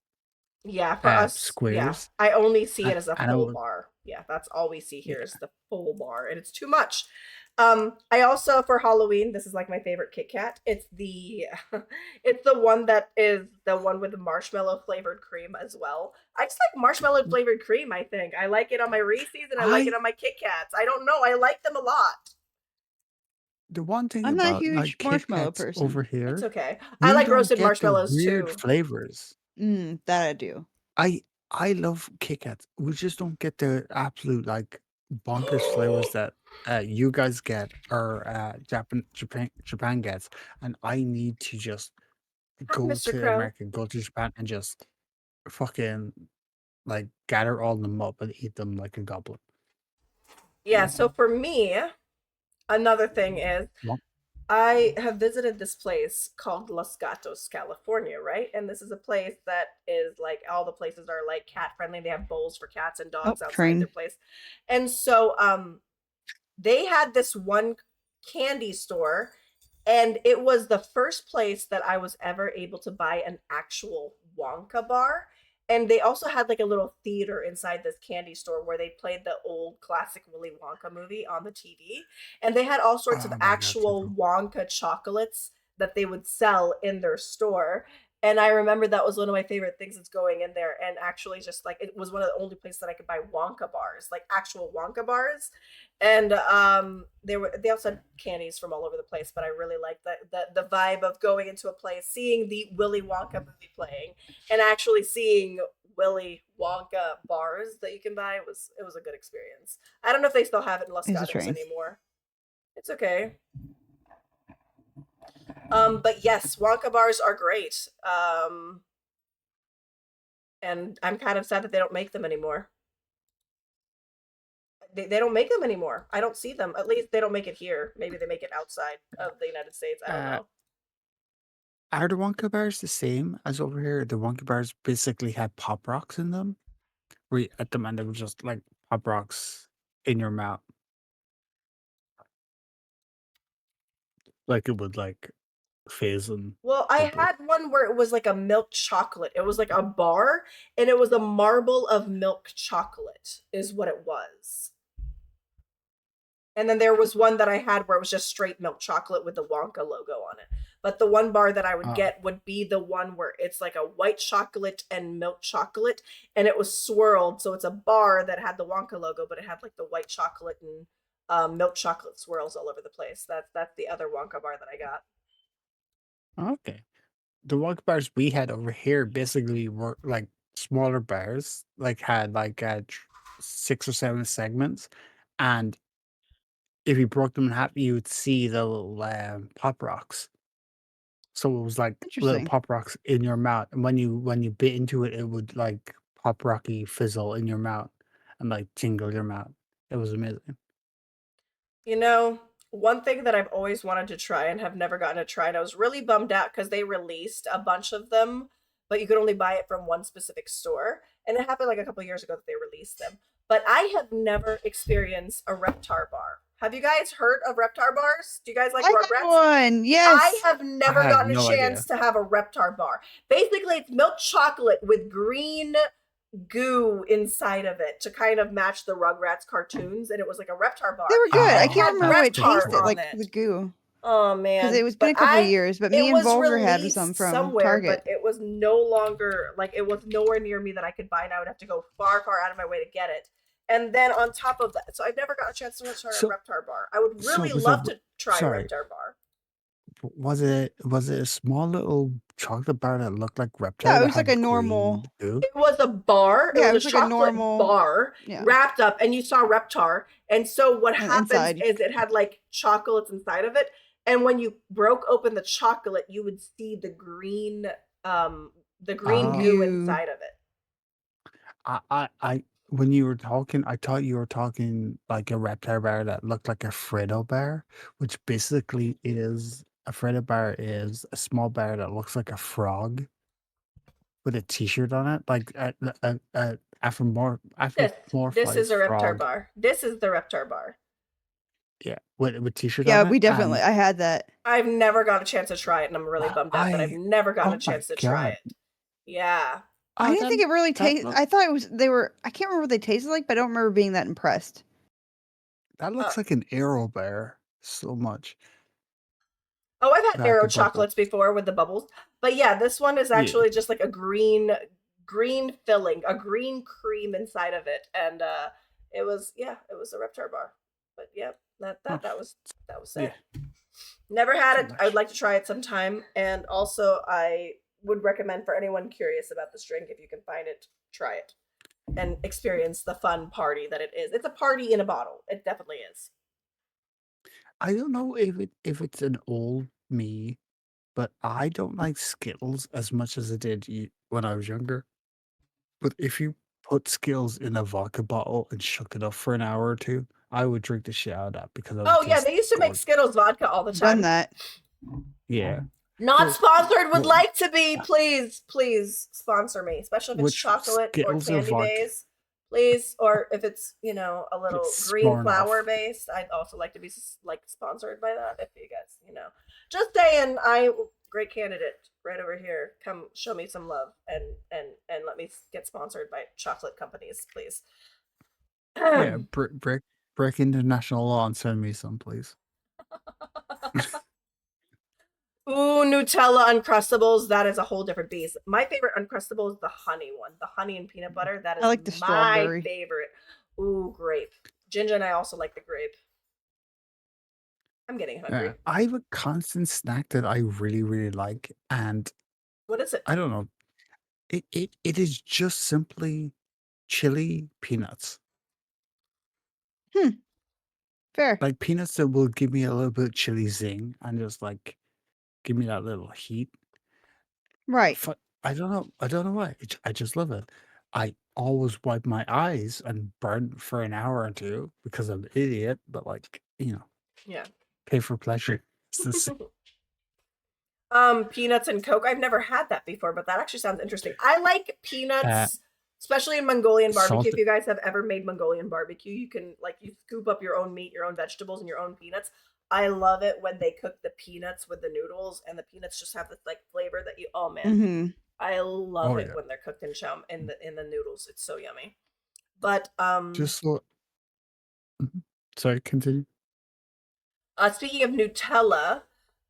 Yeah, for us, yeah. squares, I only see it and, as a I full was bar. Yeah, that's all we see here is yeah. the full bar, and it's too much. I also for Halloween, this is like my favorite Kit Kat. It's the it's the one that is the one with the marshmallow flavored cream as well. I just like marshmallow flavored cream, I think. I like it on my Reese's and I like it I on my Kit Kats. I don't know, I like them a lot. The one thing I'm not a about huge like Kit marshmallow Kats over person. It's here, okay. I you like don't roasted get the marshmallows weird too. flavors. That I do. I love Kit Kats. We just don't get the absolute like bonkers flavors that you guys get or Japan gets, and I need to just Hi, go Mr. to Crow. America, go to Japan, and just fucking like gather all them up and eat them like a goblin. Yeah, so for me, another thing is Well, I have visited this place called Los Gatos, California, right? And this is a place that is like all the places are like cat friendly. They have bowls for cats and Oh, dogs outside their train. place. And so they had this one candy store, and it was the first place that I was ever able to buy an actual Wonka bar. And they also had like a little theater inside this candy store where they played the old classic Willy Wonka movie on the TV. And they had all sorts of oh my god, so actual cool. Wonka chocolates that they would sell in their store. And I remember that was one of my favorite things that's going in there. And actually, just like it was one of the only places that I could buy Wonka bars, like actual Wonka bars. And they also had candies from all over the place, but I really liked the vibe of going into a place, seeing the Willy Wonka movie playing, and actually seeing Willy Wonka bars that you can buy. It was a good experience. I don't know if they still have it in Los Is a Gatos train. anymore. It's okay. But yes, Wonka bars are great. And I'm kind of sad that they don't make them anymore. They don't make them anymore. I don't see them. At least they don't make it here. Maybe they make it outside of the United States. I don't Uh, know. are the Wonka bars the same as over here? The Wonka bars basically had pop rocks in them. Where you at them and they were just like pop rocks in your mouth. Like it would like fizz and Well, I bubble. had one where it was like a milk chocolate. It was like a bar, and it was a marble of milk chocolate, is what it was. And then there was one that I had where it was just straight milk chocolate with the Wonka logo on it. But the one bar that I would Oh, get would be the one where it's like a white chocolate and milk chocolate, and it was swirled. So it's a bar that had the Wonka logo, but it had like the white chocolate and milk chocolate swirls all over the place. That's the other Wonka bar that I got. okay. The Wonka bars we had over here basically were like smaller bars, like had like 6 or 7 segments, and if you broke them in half, you would see the little pop rocks. So it was like little Interesting. pop rocks in your mouth, and when you bit into it, it would like pop rocky fizzle in your mouth and like tingle your mouth. It was amazing. You know, one thing that I've always wanted to try and have never gotten to try, and I was really bummed out because they released a bunch of them, but you could only buy it from one specific store. And it happened like a couple years ago that they released them. But I have never experienced a Reptar bar. Have you guys heard of Reptar bars? Do you guys like I had Rugrats? one. I Yes. have I never had gotten a no chance idea. to have a Reptar bar. Basically, it's milk chocolate with green goo inside of it to kind of match the Rugrats cartoons, and it was like a Reptar They bar, were good. and I it Oh, can't had remember how it that's so Reptar tasted, cool. on like it. the goo. Oh Because man, it was been but a couple of years, but it me and was Vulgar had some released from somewhere, but Target. it was no longer like it was nowhere near me that I could buy, and I would have to go far, far out of my way to get it. And then on top of that, so I've never got a chance to try a So Reptar bar. I would so really was a love to try a sorry, Reptar bar. was it a small little chocolate bar that looked like No, Reptar it that was like a had green normal. goo? It was a bar. It Yeah, was it a was like a chocolate normal. bar Yeah. wrapped up, and you saw Reptar. And so what And happens inside. is it had like chocolates inside of it, and when you broke open the chocolate, you would see the green Oh, goo Goo. inside of it. I when you were talking, I thought you were talking like a Reptar bar that looked like a Freddo bar, which basically is a Freddo bar is a small bar that looks like a frog with a T-shirt on it, like after This more this is flies a Reptar frog, bar. This is the Reptar bar. yeah, with t-shirt Yeah, on we it, definitely. and I had that. I've never got a chance to try it, and I'm really bummed out that I've never gotten oh a my chance to try god, it. Yeah. I oh didn't think it really that tasted. look I thought it was. They were. I can't remember what they tasted like, but I don't remember being that impressed. that Uh, looks like an arrow bear so much. oh, I've had That Aero the bubble, chocolates before with the bubbles, but yeah, this one is yeah. actually just like a green filling, a green cream inside of it, and it was a Reptar bar. But yeah, that Oh, was yeah, it. Never had it. I would delish. like to try it sometime, and also I would recommend for anyone curious about this drink, if you can find it, try it and experience the fun party that it is. It's a party in a bottle. It definitely is. I don't know if it's an old me, but I don't like Skittles as much as I did when I was younger. But if you put Skittles in a vodka bottle and shook it up for an hour or two, I would drink the shit out of that because I would Oh yeah, taste they used to make gorgeous. Skittles vodka all the Done time. that. Yeah. Not Well, sponsored, would well, like to be. Please sponsor me, especially if it's which chocolate or Skittles or candy vodka? based. Please, or if it's, a little It's green Smirnoff. flour based, I'd also like to be like sponsored by that. If you guys, just saying, great candidate right over here. Come show me some love and let me get sponsored by chocolate companies, please. Yeah, break international law and send me some, please. Ooh, Nutella Uncrustables. That is a whole different beast. My favorite Uncrustable is the honey one. The honey and peanut butter. That is I like the my strawberry. favorite. Ooh, grape. Ginger and I also like the grape. I'm getting hungry. I have a constant snack that I really, really like, and What is it? I don't know. It is just simply chili peanuts. Fair. Like peanuts that will give me a little bit of chili zing and just like give me that little heat. Right. I don't know. I don't know why. I just love it. I always wipe my eyes and burn for an hour or two because I'm an idiot, but Yeah. pay for pleasure. It's the same. Peanuts and Coke. I've never had that before, but that actually sounds interesting. I like peanuts, Uh, especially in Mongolian barbecue. salt. If you guys have ever made Mongolian barbecue, you can you scoop up your own meat, your own vegetables, and your own peanuts. I love it when they cook the peanuts with the noodles, and the peanuts just have this like flavor that you. Oh man, Mm-hmm. I love Oh it yeah. when they're cooked in the noodles. It's so yummy. But Just so. Mhm. Sorry, continue. speaking of Nutella,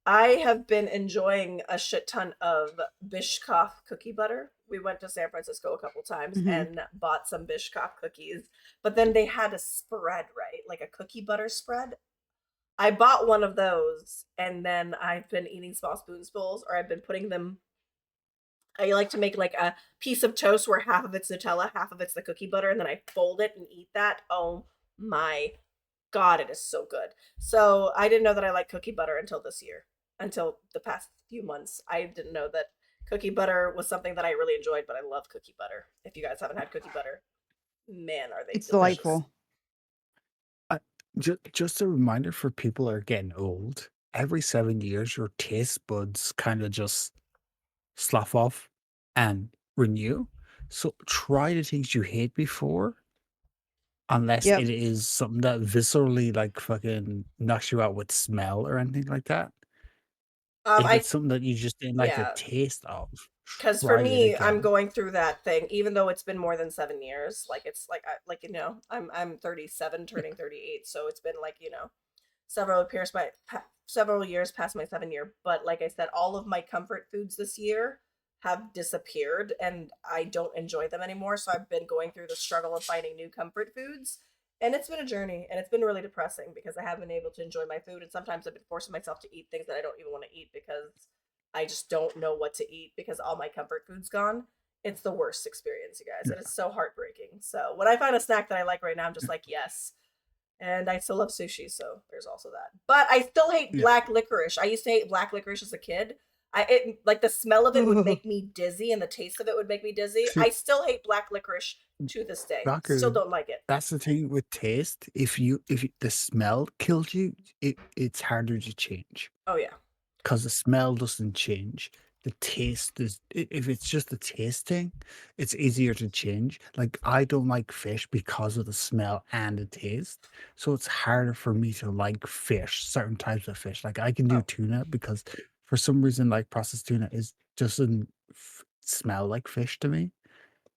I have been enjoying a shit ton of Bishkoff cookie butter. We went to San Francisco a couple times Mhm. and bought some Bishkoff cookies, but then they had a spread, right? Like a cookie butter spread. I bought one of those, and then I've been eating small spoonfuls, or I've been putting them. I like to make like a piece of toast where half of it's Nutella, half of it's the cookie butter, and then I fold it and eat that. Oh my God, it is so good. So I didn't know that I like cookie butter until this year, until the past few months. I didn't know that cookie butter was something that I really enjoyed, but I love cookie butter. If you guys haven't had cookie butter, man, are they It's delicious. delightful. Just a reminder for people who are getting old. Every 7 years, your taste buds kind of just slough off and renew. So try the things you hate before, unless Yep. it is something that viscerally like fucking knocks you out with smell or anything like that. If it's something that you just didn't like the yeah. taste of, Because for try it me, I'm again. going through that thing, even though it's been more than 7 years. Like it's like I'm 37, turning 38, so it's been like several years past my 7 year. But like I said, all of my comfort foods this year have disappeared, and I don't enjoy them anymore. So I've been going through the struggle of finding new comfort foods, and it's been a journey, and it's been really depressing because I haven't been able to enjoy my food, and sometimes I've been forcing myself to eat things that I don't even want to eat because I just don't know what to eat because all my comfort food's gone. It's the worst experience, you guys. It is so heartbreaking. So when I find a snack that I like right now, I'm just like, yes. And I still love sushi, so there's also that. But I still hate Yeah. black licorice. I used to hate black licorice as a kid. Like the smell of it would make me dizzy, and the taste of it would make me dizzy. See, I still hate black licorice to this day. Still Daku, don't like it. that's the thing with taste. If the smell kills you, it's harder to change Oh yeah. because the smell doesn't change. the taste is, if it's just a taste thing, it's easier to change. Like I don't like fish because of the smell and the taste, so it's harder for me to like fish, certain types of fish. Like I can do Oh. tuna because for some reason, like processed tuna is doesn't smell like fish to me.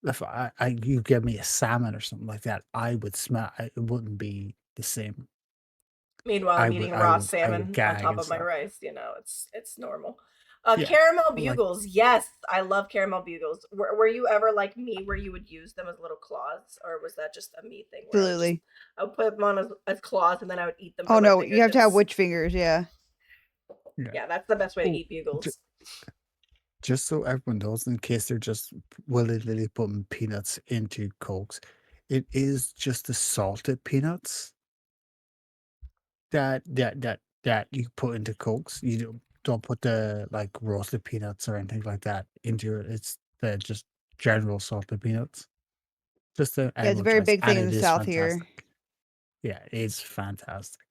If you give me a salmon or something like that, I would smell. It wouldn't be the same. Meanwhile, I'm eating I raw would salmon on gag top and of my stuff. rice. It's normal. Yeah, Caramel like bugles. Yes, I love caramel bugles. Were you ever like me, where you would use them as little claws, or was that just a me thing? Where Absolutely. I would put them on as claws, and then I would eat them Oh for my no, you have to have fingertips. witch fingers. Yeah. yeah. Yeah, that's the best way to Oh, eat bugles. just so everyone knows, in case they're just willy-nilly putting peanuts into Cokes, it is just the salted peanuts that you put into Cokes. You don't put the like roasted peanuts or anything like that into it. It's the just general salted peanuts. Just so Yeah, it's a everyone very tries, big and thing in it the is South here. fantastic. Yeah, it's fantastic.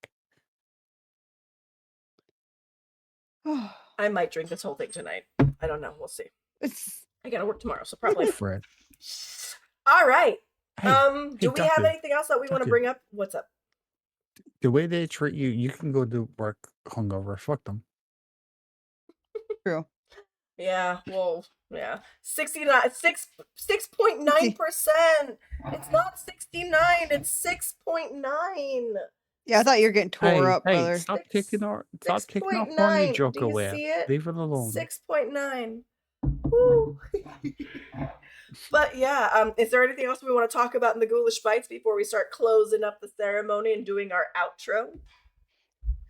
I might drink this whole thing tonight. I don't know. We'll see. It's I gotta work tomorrow, so Go probably. for it. All right. Hey, Do we have Daku, anything else that we want to Daku. bring up? What's up? The way they treat you, you can go to work hungover. Fuck them. true. Yeah, well, yeah. 6.9%. It's not 69, it's 6.9. Yeah, I thought you were getting tore up, brother. Stop Six, kicking off horny 6.9. joke Do you away. see it? Leave it alone. 6.9. Woo. But yeah, is there anything else we want to talk about in the Ghoulish Bites before we start closing up the ceremony and doing our outro?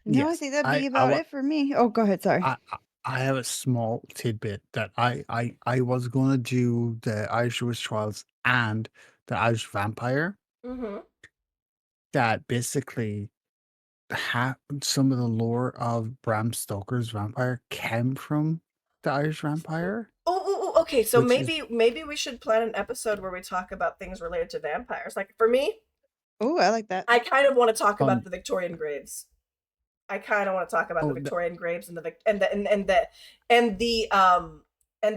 No, I Yes, think that'd be about it for me. Oh, go ahead. Sorry. I have a small tidbit that I was gonna do the Irish Witch Trials and the Irish Vampire. Mm-hmm. That basically some of the lore of Bram Stoker's vampire came from the Irish Vampire, Oh, okay. So which is maybe we should plan an episode where we talk about things related to vampires. Like for me, Oh, I like that. I kind of want to talk about fun. the Victorian graves. I kind of want to talk about the Oh, Victorian graves and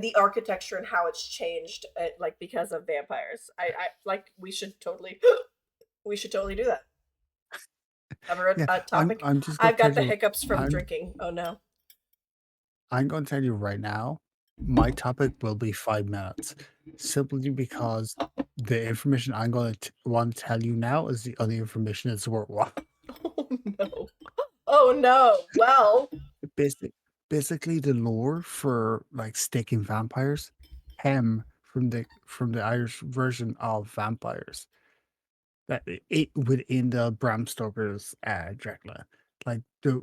the architecture and how it's changed, like because of vampires. I like we should totally do that. Ever yeah. a topic? I'm just gonna I've got tell the you. hiccups from I'm drinking. Oh no. I'm gonna tell you right now. My topic will be 5 minutes, simply because the information I'm going to want to tell you now is the only information that's worthwhile. Oh no. Oh no. Well. Basic, basically, the lore for like staking vampires came from the Irish version of vampires that it within the Bram Stoker's Dracula. Like the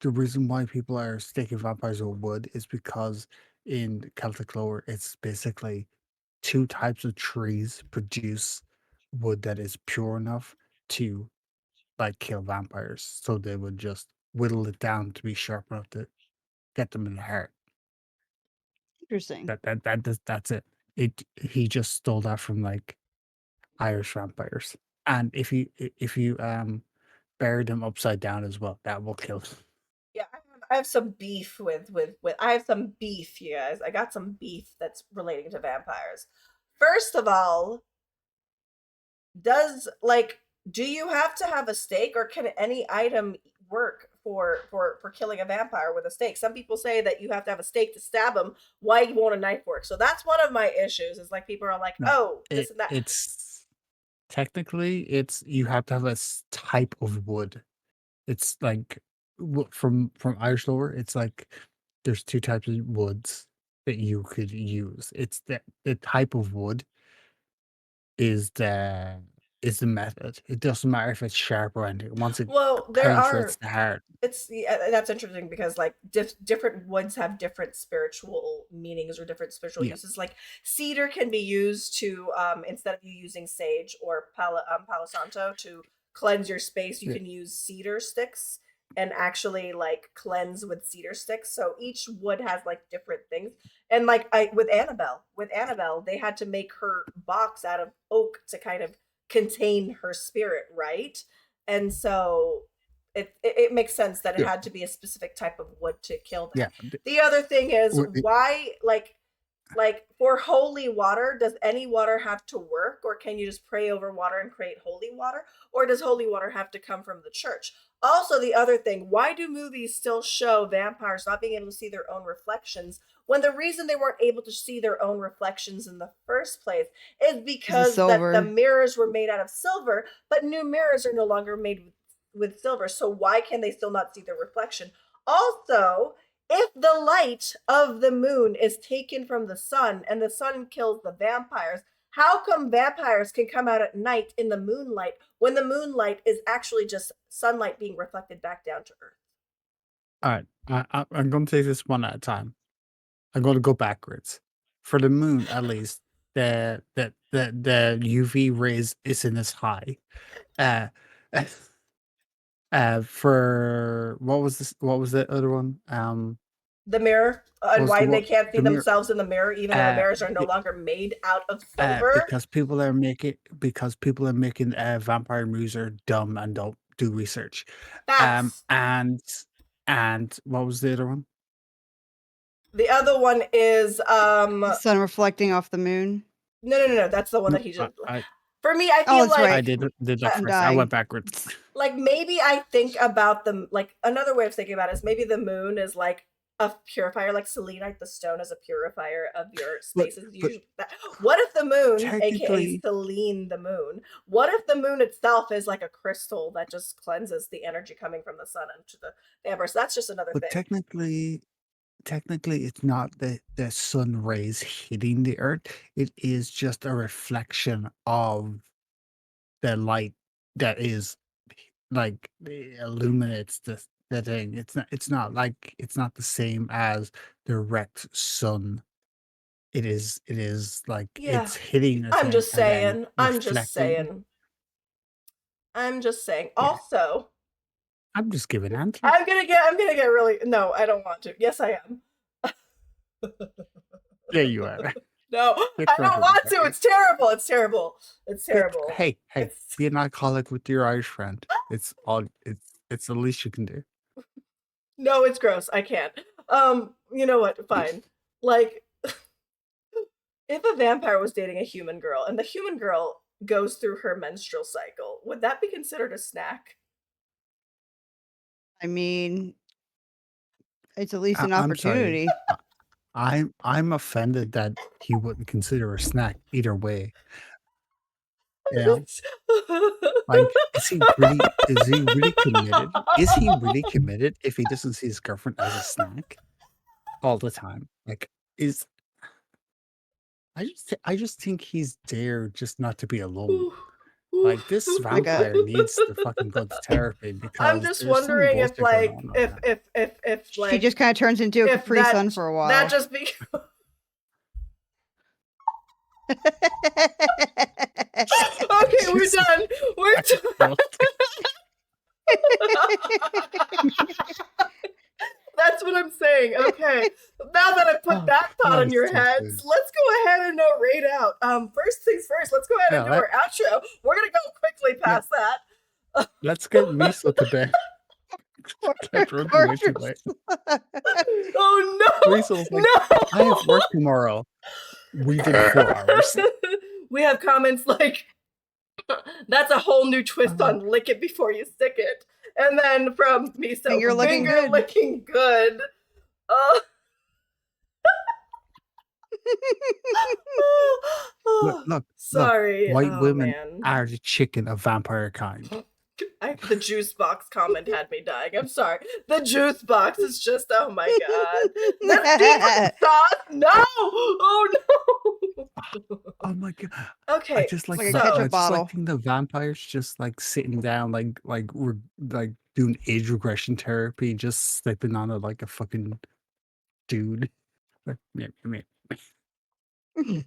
reason why people are staking vampires with wood is because in Celtic lore, it's basically two types of trees produce wood that is pure enough to like kill vampires. So they would just whittle it down to be sharp enough to get them in the heart. Interesting. That's it. He just stole that from like Irish vampires. And if you bury them upside down as well, that will kill them. Yeah, I have some beef with I have some beef, you guys. I got some beef that's relating to vampires. First of all, do you have to have a stake, or can any item work for killing a vampire with a stake? Some people say that you have to have a stake to stab them. Why won't a knife work? So that's one of my issues, is like people are like, No, oh, this and that. it's technically it's you have to have a type of wood. It's like from Irish lore, it's like there's two types of woods that you could use. It's the type of wood is the method. It doesn't matter if it's sharp or anything. Once it Well, there penetrates are the heart, that's interesting, because like different woods have different spiritual meanings or different spiritual yeah, uses. Like cedar can be used to instead of you using sage or palo santo to cleanse your space, you yeah, can use cedar sticks and actually like cleanse with cedar sticks. So each wood has like different things. And like I with Annabelle, they had to make her box out of oak to kind of contain her spirit, right? And so it makes sense that it Yeah. had to be a specific type of wood to kill them. Yeah. The other thing is, Wait. why, like for holy water, does any water have to work, or can you just pray over water and create holy water, or does holy water have to come from the church? Also, the other thing, why do movies still show vampires not being able to see their own reflections, when the reason they weren't able to see their own reflections in the first place is because that the silver. mirrors were made out of silver, but new mirrors are no longer made with silver, so why can they still not see their reflection? Also, if the light of the moon is taken from the sun and the sun kills the vampires, how come vampires can come out at night in the moonlight when the moonlight is actually just sunlight being reflected back down to Earth? All right, I'm going to take this one at a time. I'm going to go backwards. For the moon, at least, the UV rays isn't as high. Uh, for what was this? What was the other one? The mirror, and Was why the they what can't see the mirror? themselves in the mirror, even though the mirrors are no Be- longer made out of silver. because people are making vampire movies are dumb and don't do research. Facts. And what was the other one? The other one is The sun reflecting off the moon. no. That's the one No, that he just. I For me, I Oh, feel that's like right. I did that I'm first. I dying. went backwards. like maybe I think about them like another way of thinking about it is maybe the moon is like a purifier, like selenite, the stone, as a purifier of your spaces. What if the moon, aka Technically- Selene the moon, what if the moon itself is like a crystal that just cleanses the energy coming from the sun into the vampires? That's just another But thing. technically, it's not the sun rays hitting the earth. It is just a reflection of the light that is like illuminates the thing. It's not the same as the direct sun. It is like Yeah. it's hitting the I'm thing just and then saying. I'm just reflecting. saying. Yeah. Also, I'm just giving answers. I'm gonna get really no, I don't want to. Yes, I am. There you are. No, Get I don't credit want for to. it. It's terrible. It's terrible. It's terrible. Hey, It's- be an alcoholic with your Irish friend. It's the least you can do. No, it's gross. I can't. You know what? Fine. Like, if a vampire was dating a human girl and the human girl goes through her menstrual cycle, would that be considered a snack? I mean, it's at least an I'm sorry. opportunity. I'm offended that he wouldn't consider a snack either way. Yeah. Like, is he really committed? Is he really committed if he doesn't see his girlfriend as a snack all the time? Like, I just think he's there just not to be alone. Like, this Like a- vampire needs to fucking go to therapy because I'm just there's some wondering if bullshit going like on if right now. if She like just kind of turns into a if Capri Sun for a while. that just be okay. We're Jesus. done. We're done. That's what I'm saying. Okay. Now that I put that thought in your heads, Jesus. let's go ahead and rate out. First things first, let's go ahead and do our outro. We're gonna go quickly past that. Let's get Meso to bed. Can't run away too late. Oh no! Meso's like, No! I have work tomorrow. We did 4 hours. We have comments like, that's a whole new twist on lick it before you stick it. And then from Meso, Finger licking good. licking good. Oh. Look, sorry. white Oh, women man. are the chicken of vampire kind. The juice box comment had me dying. I'm sorry. The juice box is just, oh my god. That's deep sauce. No! Oh no! Oh my god! Okay. I just like a I ketchup just bottle. like seeing the vampires just like sitting down, like we're like doing age regression therapy, just slipping on it like a fucking dude. Like, meh. I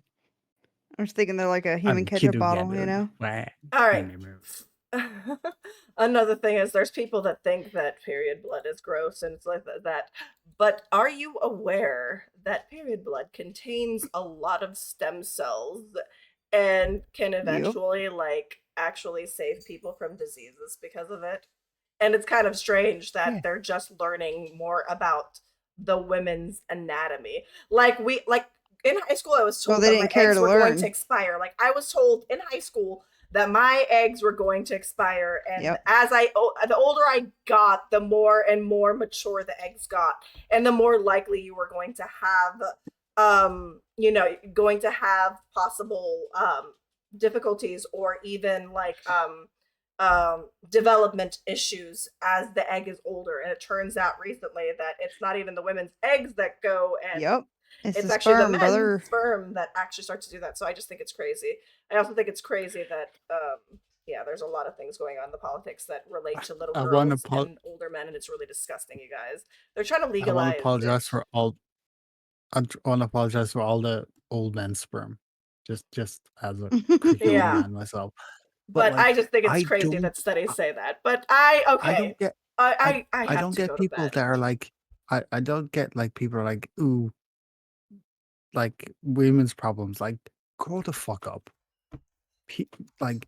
was thinking they're like a human I'm ketchup kidding, bottle, dude. you know? Wah. All right. Meh. Another thing is there's people that think that period blood is gross and it's like that. But are you aware that period blood contains a lot of stem cells and can eventually like actually save people from diseases because of it? And it's kind of strange that Yeah. they're just learning more about the women's anatomy. Like in high school, I was told they that didn't my care eggs to were going learn. to expire. Like I was told in high school that my eggs were going to expire, and Yep. as the older I got, the more and more mature the eggs got, and the more likely you were going to have, going to have possible difficulties or even like development issues as the egg is older. And it turns out recently that it's not even the women's eggs that go, and Yep. It's the actually sperm, the men's brother. sperm that actually start to do that. So I just think it's crazy. I also think it's crazy that there's a lot of things going on in the politics that relate to little I want girls to and older men, and it's really disgusting, you guys. They're trying to I legalize want to apologize it. for all. I want to apologize for all the old men's sperm, just as a creepy old Yeah. man myself. But like, I just think it's I crazy don't, that studies I, say that. But I okay. don't get, I I have don't to get go to people bed. that are like, I don't get like people are like, ooh, like women's problems. Like, grow the fuck up. Like,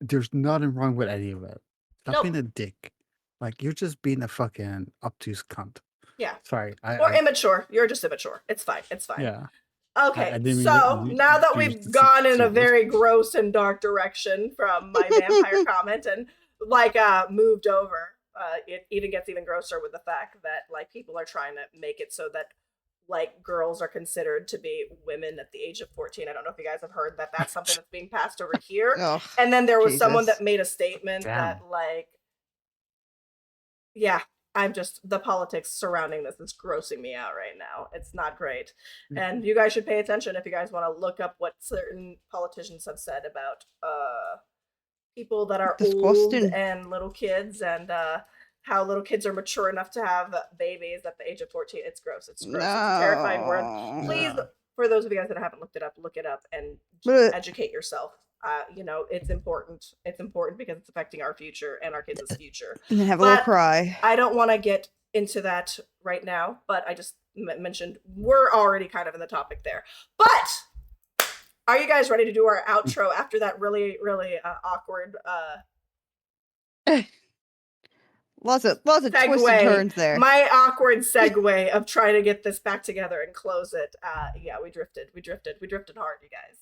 there's nothing wrong with any of it. Stop Nope. being a dick. Like, you're just being a fucking obtuse cunt. Yeah. Sorry. Or immature. You're just immature. It's fine. It's fine. Yeah. Okay, I didn't mean so to now that use we've the gone in a serious. very gross and dark direction from my vampire comment and moved over, it even gets even grosser with the fact that like people are trying to make it so that like girls are considered to be women at the age of 14. I don't know if you guys have heard that that's something that's being passed over here. Ugh, And then there was someone Jesus. that made a statement that Damn. like, the politics surrounding this is grossing me out right now. It's not great. And you guys should pay attention if you guys want to look up what certain politicians have said about people that are old Disgusting. and little kids, and how little kids are mature enough to have babies at the age of 14. It's gross. It's gross. It's a terrifying word. Please, for those of you guys that haven't looked it up, look it up and educate yourself. It's important. It's important because it's affecting our future and our kids' future. And then have a little cry. I don't want to get into that right now, but I just mentioned we're already kind of in the topic there. But are you guys ready to do our outro after that really, really awkward Lots of twists and turns there. My awkward segue of trying to get this back together and close it. We drifted hard, you guys.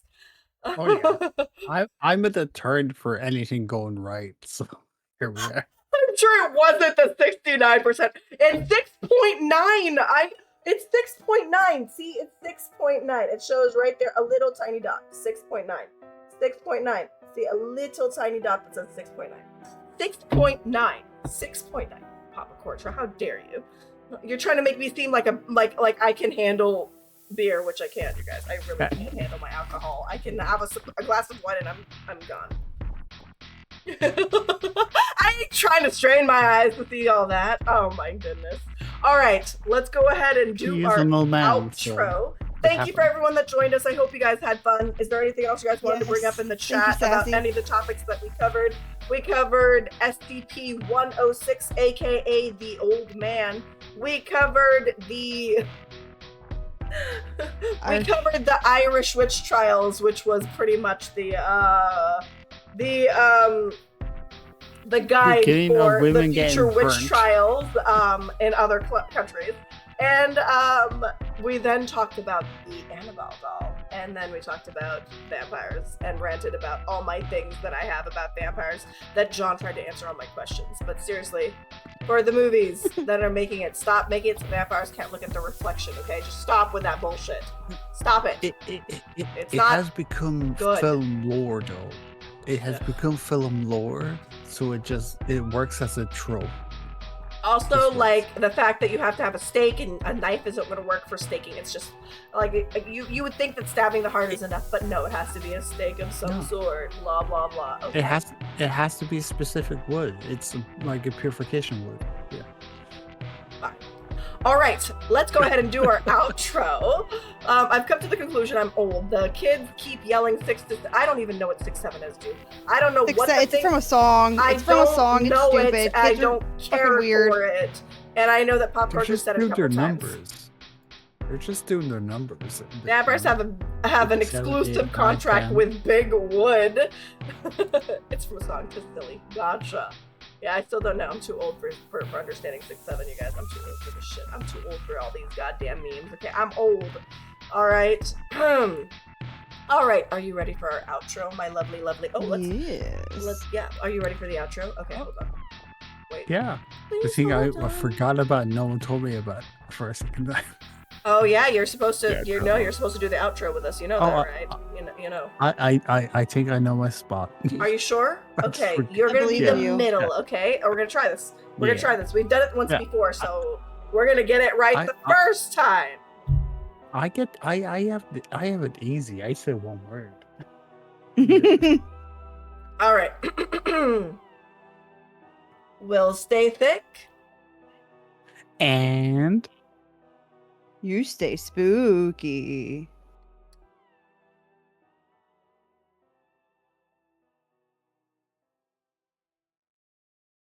Oh yeah, I'm at the turn for anything going right. So here we are. I'm sure it wasn't the 69%. It's 6.9. It's 6.9. See, it's 6.9. It shows right there a little tiny dot. 6.9. 6.9. See, a little tiny dot that says 6.9. 6.9. 6.9. Papa Cortra, how dare you? You're trying to make me seem like I can handle beer, which I can't, you guys. I really can't handle my alcohol. I can have a glass of wine and I'm gone. I ain't trying to strain my eyes to see all that. Oh my goodness. All right, let's go ahead and do our outro. Thank you for everyone that joined us. I hope you guys had fun. Is there anything else you guys wanted to bring up in the chat about any of the topics that we covered? We covered SCP-106, aka the Old Man. We covered the Irish witch trials, which was pretty much the guide for the future witch trials in other countries. And we then talked about the Annabelle doll, and then we talked about vampires and ranted about all my things that I have about vampires that John tried to answer all my questions. But seriously, for the movies that are making it, stop making it so vampires can't look at their reflection, okay? Just stop with that bullshit. Stop it. It has become film lore, though. It has become film lore, so it works as a trope. Also, like, the fact that you have to have a stake and a knife isn't going to work for staking. It's just, like, you would think that stabbing the heart is enough, but no, it has to be a stake of some sort, blah, blah, blah. Okay. It has to be a specific wood. It's like a purification wood. Yeah. Fine. All right, let's go ahead and do our outro. I've come to the conclusion I'm old. The kids keep yelling 6 to 7. I don't even know what 6-7 is, dude. I don't know what it's from a song. It's from a song. It's stupid. I don't care for it. And I know that Pop Culture said it a couple times. They're just doing their numbers. Vampires have an exclusive contract with Big Wood. It's from a song. Just silly. Gotcha. Yeah, I still don't know. I'm too old for understanding 6'7", you guys. I'm too old for this shit. I'm too old for all these goddamn memes. Okay, I'm old. All right. All right. Are you ready for our outro, my lovely? Oh, let's. Yeah. Are you ready for the outro? Okay, hold on. Wait. Yeah. The Please thing I hold on. forgot about, no one told me about for a second. Oh yeah, you're supposed to. Yeah, You're supposed to do the outro with us. You know that, right? You know. I think I know my spot. Are you sure? I Okay, forgot. you're gonna be believe the in you. middle. Yeah. Okay, and we're gonna try this. We're gonna Yeah. try this. We've done it once Yeah. before, so we're gonna get it right the first time. I have it easy. I say one word. All right. We'll stay thick. And You stay spooky.